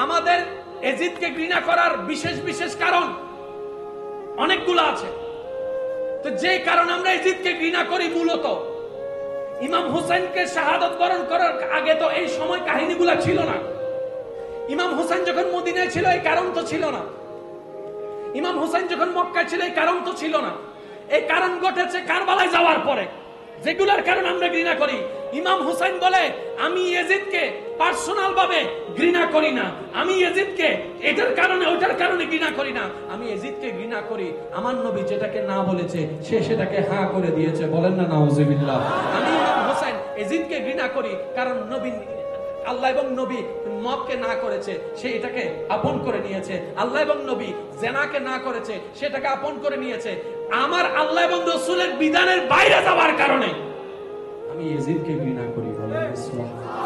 আমাদের ইয়াজিদকে ঘৃণা করার বিশেষ বিশেষ কারণ অনেকগুলো আছে। তো যে কারণ আমরা ইয়াজিদকে ঘৃণা করি, মূলত ইমাম হুসাইনকে শাহাদাত বরণ করার আগে তো এই সময় কাহিনীগুলো ছিল না। ইমাম হুসাইন যখন মদিনায় ছিল এই কারণ তো ছিল না। ইমাম হুসাইন যখন মক্কায় ছিল এই কারণ তো ছিল না। এই কারণ ঘটেছে কারবালায় যাওয়ার পরে, যেগুলোর কারণ আমরা ঘৃণা করি। ইমাম হুসাইন বলে, আমি ইয়াজিদকে পার্সোনাল ভাবে ঘৃণা করি না, আমি ইয়াজিদকে এটার কারণে ওটার কারণে ঘৃণা করি না, আমি ইয়াজিদকে ঘৃণা করি আমার নবী যেটাকে না বলেছে সে সেটাকে হ্যাঁ করে দিয়েছে। বলেন না নাউজুবিল্লাহ। আমি ইমাম হুসাইন ইয়াজিদকে ঘৃণা করি কারণ নবী, আল্লাহ এবং নবী মদকে না করেছে সে এটাকে আপন করে নিয়েছে, আল্লাহ এবং নবী জেনাকে না করেছে সেটাকে আপন করে নিয়েছে। আমার আল্লাহ এবং রাসূলের বিধানের বাইরে যাওয়ার কারণে আমি ইয়াজিদকে ঘৃণা করি। বলেন সুবহানাল্লাহ।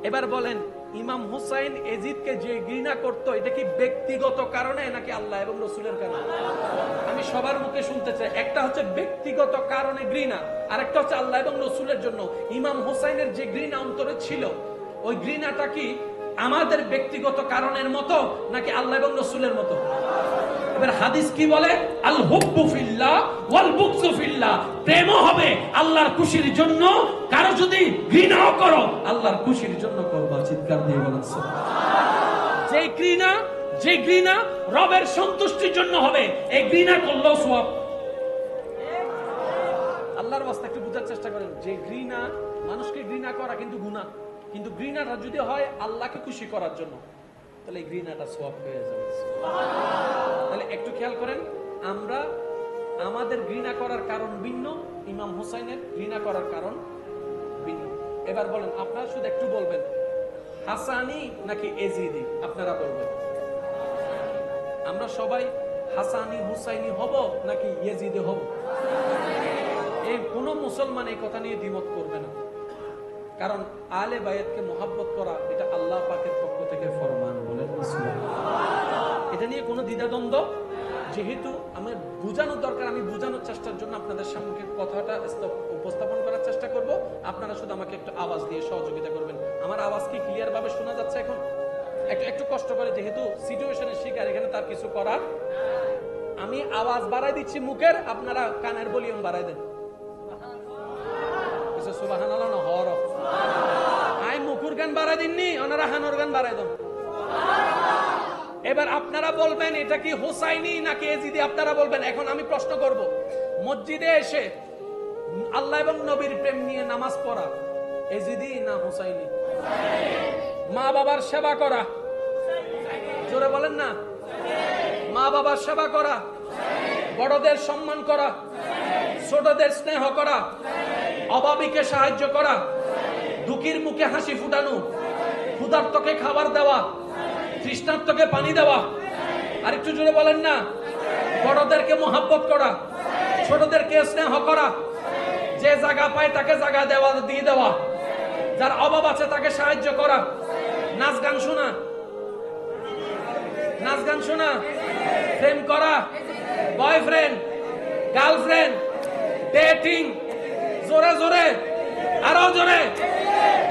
এবার বলেন, ইমাম হুসাইন ইয়াজিদকে যে ঘৃণা করতো এটা কি ব্যক্তিগত কারণে নাকি আল্লাহ এবং রাসূলের কারণে? আমি সবার মুখে শুনতে চাই। একটা হচ্ছে ব্যক্তিগত কারণে ঘৃণা, আর একটা হচ্ছে আল্লাহ এবং রাসূলের জন্য। ইমাম হুসাইনের যে ঘৃণা অন্তরে ছিল, ওই ঘৃণাটা কি আমাদের ব্যক্তিগত কারণের মতো নাকি আল্লাহ এবং রাসূলের মতো? এবার হাদিস কি বলে? আল হুব্বু ফিল্লাহ ওয়াল বুগযু ফিল্লাহ। প্রেম হবে আল্লাহর খুশির জন্য, কারো যদি ঘৃণাও করো আল্লাহর খুশির জন্য করবা। চিৎকার দিয়ে বলেন সুবহানাল্লাহ। যে ঘৃণা রবের সন্তুষ্টির জন্য হবে, এই ঘৃণা করলেও সওয়াব। আল্লাহর ওয়াস্তে একটু বুঝার চেষ্টা করেন। যে ঘৃণা, মানুষকে ঘৃণা করা কিন্তু গুনাহ, কিন্তু ঘৃণাটা যদি হয় আল্লাহকে খুশি করার জন্য তাহলে এই ঘৃণাটা সওয়াব হয়ে যাবে। তাহলে একটু খেয়াল করেন, আমরা আমাদের ঘৃণা করার কারণ ভিন্ন, ইমাম হুসাইনের ঘৃণা করার কারণ ভিন্ন। এবার বলেন, আপনারা শুধু একটু বলবেন হাসানি নাকি এজিদি, আপনারা বলবেন। আমরা সবাই হাসানি হুসাইনি হব নাকি ইয়াজিদি হব? এই কোন মুসলমান এই কথা নিয়ে দ্বিমত করবে না, কারণ আলে বায়াতকে মুহাব্বত করা এটা আল্লাহ পাকের পক্ষ থেকে ফরমান। বলেন সুবহানাল্লাহ। এটা নিয়ে কোনো দ্বিধাদ্বন্দ্ব, যেহেতু আমার বোঝানোর দরকার, আমি বোঝানোর চেষ্টার জন্য আপনাদের সামনে কথাটা উপস্থাপন করার চেষ্টা করব। আপনারা শুধু আমাকে একটু আওয়াজ দিয়ে সহযোগিতা করবেন। আমার আওয়াজ কি ক্লিয়ার ভাবে শোনা যাচ্ছে এখন? একটু কষ্ট করে, যেহেতু সিচুয়েশনের শিকার, এখানে তার কিছু করার। আমি আওয়াজ বাড়াই দিচ্ছি মুখের, আপনারা কানের ভলিউম বাড়াই দেন। সুবহানাল্লাহ না হর আই মুখুর গান বাড়াই দিননি, ওনারা হানুর গান বাড়াই দেন। এবার আপনারা বলবেন এটা কি হুসাইনি নাকি এজিদি, আপনারা বলবেন। এখন আমি প্রশ্ন করব, মসজিদে এসে আল্লাহ এবং নবীর প্রেম নিয়ে নামাজ পড়া এজিদি না হুসাইনি? মা বাবার সেবা করা, জোরে বলেন না, মা বাবার সেবা করা, বড়দের সম্মান করা, ছোটদের স্নেহ করা, অভাবীকে সাহায্য করা, দুঃখীর মুখে হাসি ফুটানো, ক্ষুধার্তকে খাবার দেওয়া, তৃষ্ণার্তকে পানি দেওয়া, আর একটু জোরে বলেন না, বড়দেরকে মোহাব্বত করা, ছোটদেরকে স্নেহ করা, যে জায়গা পায় তাকে জায়গা দেওয়া দিয়ে দেওয়া, যার অভাব আছে তাকে সাহায্য করা, নাচ গান শোনা, নাচ গান শোনা, প্রেম করা, বয়ফ্রেন্ড গার্লফ্রেন্ড, ডেটিং, জোরে জোরে আরো জোরে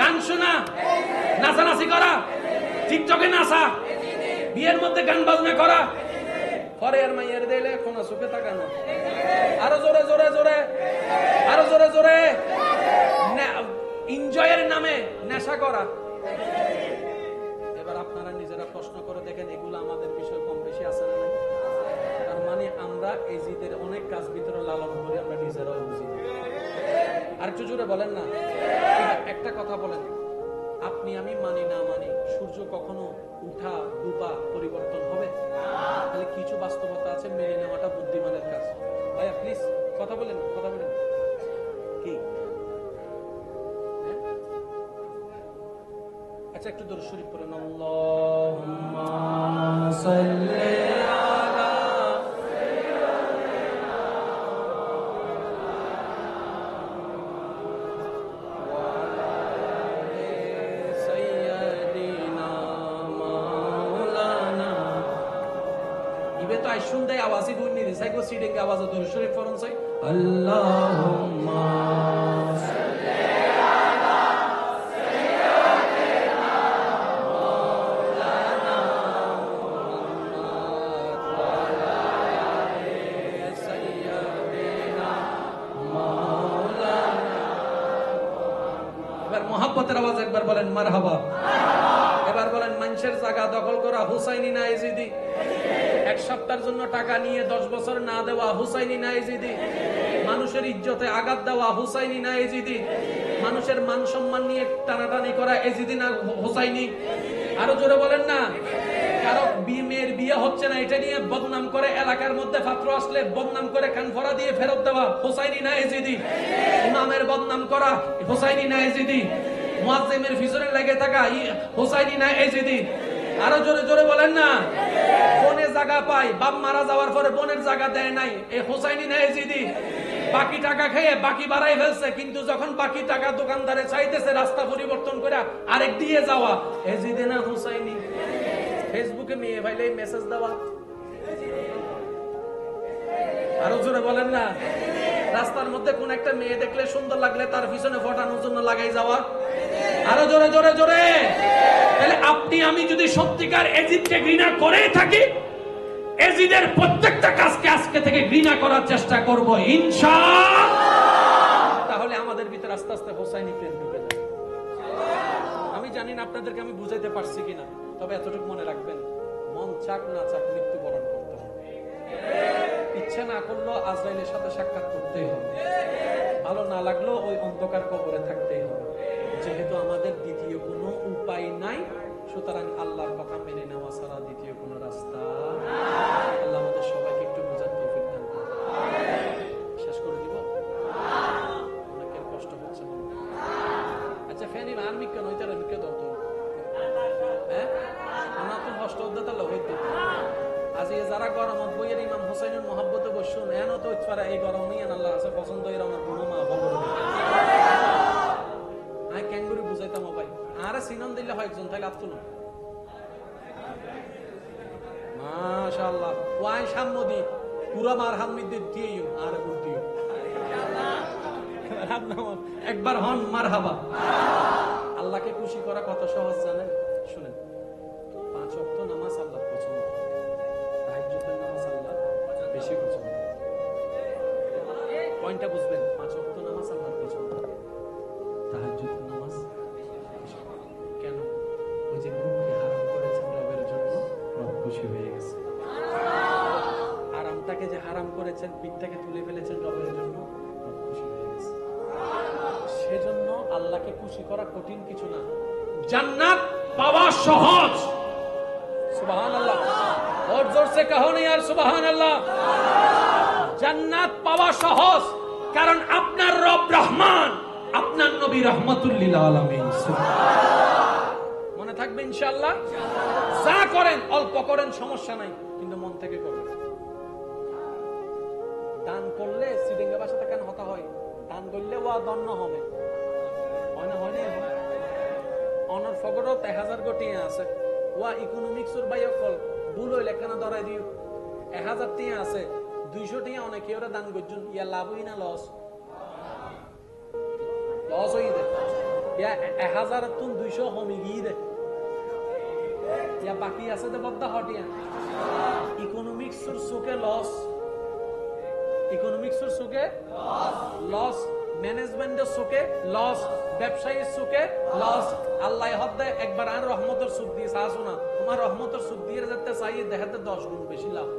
গান শোনা, নাচানাচি করা, টিকটকে নাচা, বিয়ের মধ্যে গান বাজনা করা, পরে আর মাইয়ের দিলে কোন চোখে তাকানো, আরো জোরে জোরে জোরে আরো জোরে জোরে এনজয়ের নামে নেশা করা। এবার আপনারা নিজেরা প্রশ্ন করে দেখেন, এগুলো আমাদের বিষয় কম বেশি আছে না? তার মানে আমরা এজিদের অনেক কাজ ভিতরে লালন করি, আমরা নিজেরাও বুঝি। আর একটু জোরে বলেন না। একটা কথা বলেন, আপনি আমি মানি না মানি, সূর্য কখনো উঠা ডুবা পরিবর্তন হবে? তাহলে কিছু বাস্তবতা আছে, মেনে নেওয়াটা বুদ্ধিমানের কাজ। ভাইয়া প্লিজ কথা বলেন, কথা বলেন। কি আচ্ছা, একটু দরুদ শরীফ পড়েন। আল্লাহুম্মা সাল্লি আলা শুনতে আওয়াজই বুঝনি দিছে গো, সিডিং আওয়াজ দরুদ শরীফ পড়ুন চাই। আল্লাহুম্মা সাল্লি আলা সাইয়্যিদিনা মাওলানা মুহাম্মদ ওয়া আলা আলি সাইয়্যিদিনা মাওলানা। এবার মোহাব্বতের আওয়াজ একবার বলেন মারহাবা। এবার বলেন, মানুষের জায়গা দখল করা হুসাইনি না এজিদি? এক সপ্তাহের জন্য টাকা নিয়ে 10 বছর না দেওয়া হুসাইনি না এজিদি? মানুষের ইজ্জতে আঘাত দেওয়া হুসাইনি না এজিদি? মানুষের মান সম্মান নিয়ে টানাটানি করা এজিদি না হুসাইনি? আরো জোরে বলেন না। কারো মেয়ের বিয়ে হচ্ছে না এটা নিয়ে বদনাম করে, এলাকার মধ্যে পাত্র আসলে বদনাম করে কানফড়া দিয়ে ফেরত দেওয়া হুসাইনি না এজিদি? ইমামের বদনাম করা হুসাইনি না এজিদি? মুয়াজ্জিমের পিছনে লেগে থাকা হুসাইনি না এজিদি? আরো জোরে জোরে বলেন না। বোনের জায়গা পাই, বাপ মারা যাওয়ার পরে বোনের জায়গা দেয় নাই, এ হুসাইনি না এজিদি? বাকি টাকা খেয়ে বাকি বাড়াই ফেলছে, কিন্তু যখন বাকি টাকা দোকানদারে চাইতেছে রাস্তা পরিবর্তন করে আরেক দিয়ে যাওয়া এজিদি না হুসাইনি? ফেসবুকে মেয়ে ভাইলে মেসেজ দেওয়া, আরো জোরে বলেন না। রাস্তার মধ্যে কোন একটা মেয়ে দেখলে সুন্দর লাগলে তার পিছনে ফটানোর জন্য লাগাই যাওয়া, আরো জোরে জোরে জোরে। তাহলে আপনি আমি যদি সত্যিকার এজিদকে ঘৃণা করে থাকি, এজিদের প্রত্যেকটা কাজকে আজকে থেকে ঘৃণা করার চেষ্টা করব ইনশাআল্লাহ। তাহলে আমাদের ভিতরে আস্তে আস্তে হোসাইনি প্রেম ঢুকে যাবে। আমি জানি না আপনাদেরকে আমি বুঝাইতে পারছি কিনা, তবে এতটুকু মনে রাখবেন, মন চাক না চাক মৃত্যুবরণ করতে হবে। ইচ্ছে না করলেও আজরাইলের সাথে সাক্ষাৎ করতেই হবে, ভালো না লাগলেও ওই অন্ধকার কবরে থাকতেই হবে। যেহেতু আমাদের দ্বিতীয় কোনো উপায় নাই, সুতরাং আল্লাহর কথা মেনে নেওয়া ছাড়া দ্বিতীয় কোনো রাস্তা। আল্লাহ আমাদের সবাইকে একটু বোঝার তৌফিক দান করুন। শেষ করে দিব, অনেকের কষ্ট হচ্ছে মনে। আচ্ছা ফেনি আর মিক্কা নইতে মিক্কা দাও তো, হ্যাঁ আমার তো কষ্ট হতে তাহলে হইতো। আজ যারা গরমত বইয়ের ইমাম হোসেনের মহব্বতে বসুন, এন তো পারে এই গরম নিয়ে আল্লাহ আছে পছন্দ এর আমার গুণ মা খবর আমি ক্যাঙ্গুরি বুঝাইতাম ভাই, আরে সিনন দিলে হয় একজন, তাইলে আত্মন মাশাআল্লাহ ওয়াই সামদি পুরা মার হামিদ দিও আর বুদ্ধিও একবার হন মারহাবা। আল্লাহকে খুশি করা কত সহজ জানেন? শুনেন, 5 ওয়াক্ত নামাজ আল্লাহ পছন্দ, তাহাজ্জুদের নামাজ আল্লাহ বেশি পছন্দ। পয়েন্টটা বুঝবেন, 5 ওয়াক্ত নামাজ আল্লাহর পছন্দ, তাহাজ্জুদ নামাজ কেন? ওই যে মুখকে হারাম করেছেন রবের জন্য, রব খুশি হয়ে গেছে। আরামটাকে যে হারাম করেছেন, পিঠটাকে তুলে ফেলেছেন রবের জন্য, রব খুশি হয়ে গেছে। সেজন্য আল্লাহকে খুশি করা কঠিন কিছু না, জান্নাত পাওয়া সহজ। সুবহানাল্লাহ, और जोर से कहो ना यार সুবহানাল্লাহ। জান্নাত পাওয়া সহজ, কারণ আপনার রব রহমান, আপনার নবী রাহমাতুল লিল আলামিন। মনে থাকবে ইনশাআল্লাহ। যা করেন অল্প করেন, সমস্যা নাই, কিন্তু মন থেকে করবেন। দান করলে সিডিঙ্গা ভাষাতে কেন হতা হয়? দান করলে ওয়া দন্ন হবে, হয় না? হয় না? অনর ফগরত 1000 কোটি আছে, ওয়া ইকোনমিক্সর বাই অকল ভুল হইলে কেন ধরাই দিও? 1000 টিয়া আছে, 200 টিয়া অনেকে ওরা দান করছেন, ইয়া লাভ হই না লস? লস হই দে, ইয়া 1000 তুন 200 কমি গিয়ে দে, ইয়া বাকি আছে দে বদ্দা হটিয়া। ইকোনমিক্সর সুকে লস, ইকোনমিক্সের সুখে লস, ম্যানেজমেন্টের সুখে লস, ব্যবসায়ীর সুখে লস। আল্লাহ হদ্দে একবার আর রহমতের সুখ দিয়ে আসো না, তোমার রহমতের সুখ দিয়ে যেতে চাই দেখাতে 10 গুণ বেশি লাভ।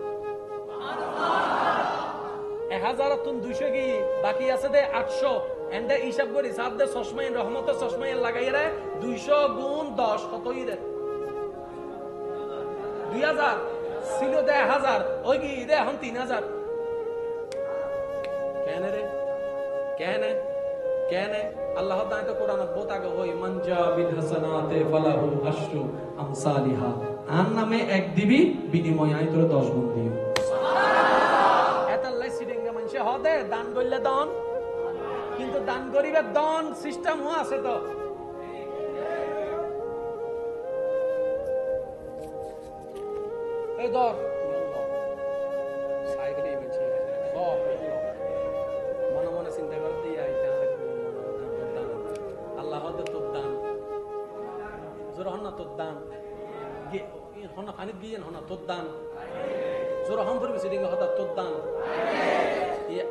1000 তুন 200 কি বাকি আছে দে 800, এন্ডে হিসাব করি সাব দে চশমাই রহমতের চশমাই লাগাই রে 200 গুণ 10 কতই রে? 2000 ছিল দে 1000, ওই কি দে এখন 3000। কেন রে? কেন? কেন? আল্লাহ তাআলা তো কোরআনে বহুত আগে হই, মান জা বিল হাসানাতে ফালাহু আশরু আমসালিহা, আর নামে এক দিবি বিনিময়ে আই তোরে 10 গুণ দিও। সুবহানাল্লাহ। এতাল্লাই সিডিঙ্গা মানুষে হদে দান করলে দান, কিন্তু দান করিবে দান সিস্টেম ও আছে তো। এই ধর সাইকেলে বেঁচে সব মনে মনে চিন্তা করে দিয়ে আল্লাহ তোর দান জোর হন না, তোর দান হন খানিক গিয়ে হন তোর দান জোর হন ধরবি সিডিং হতা তোর দান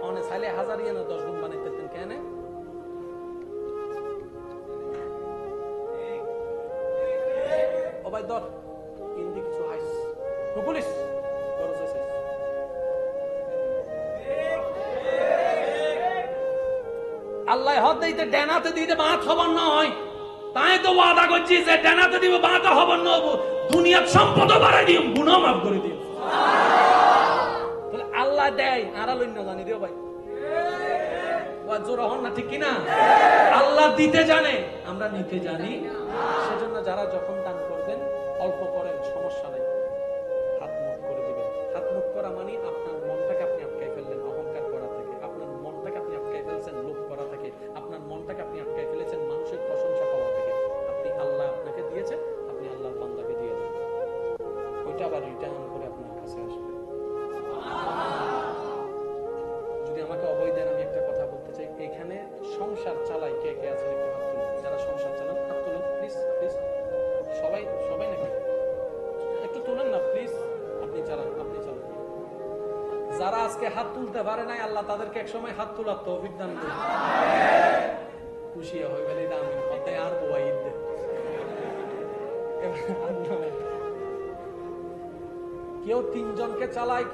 অনেক সাইলে 1000 ইয়ে না 10 গুণ বানাইতে কেন? ও ভাই ধর হিন্দি কিছু হাইস পুলিশ আল্লাহ হদ দিতে ডেনাতে দিতে বাত খবর নয়, তাই তো ওয়াদা করছি যে ডেনাতে দিব বাত খবর নব, দুনিয়ার সম্পদ বাড়াই দিও, গুনাহ মাফ করে দিও। তাহলে আল্লাহ দেয় আরা লইন না জানি দিও ভাই, ওয়াজুর হন না ঠিক কি না? আল্লাহ দিতে জানে, আমরা নিতে জানি। সেজন্য যারা যখন দান করবেন অল্প করেন, সমস্যা নাই, হাত মুখ করে দিবেন। হাত মুখ করা মানে আপনার মনটাকে আপনি আটকাই ফেললেন অহংকার করা থেকে, আপনার মনটাকে আপনি আটকাই ফেলছেন লোভ করা থেকে, আপনার মনটাকে আপনি আটকাই ফেলেছেন মানুষের প্রশংসা পাওয়া থেকে। আপনি আল্লাহ আপনাকে দিয়েছে, আপনি আল্লাহর বান্দাকে দিয়ে দেন, ওইটা আবার রিটার্ন করে আপনার কাছে আসবে। যদি আমাকে অবৈ দেন, আমি একটা কথা বলতে চাই, এখানে সংসার চালাই কে কে আছেন একটু হাত তুলুন। যারা সংসার চালান হাত তুলুন প্লিজ, প্লিজ। সবাই সবাই নাকি একটু তুলেন না প্লিজ। আপনি চালান, আপনি চালান। যারা আজকে হাত তুলতে পারে নাই, আল্লাহ তাদেরকে একসময় হাত তোলার তৌফিক দান করুন। খুশি হয়ে গেলে আমি কথায় আর বোয়াইদ দে কেউ 3 জনকে চালায়।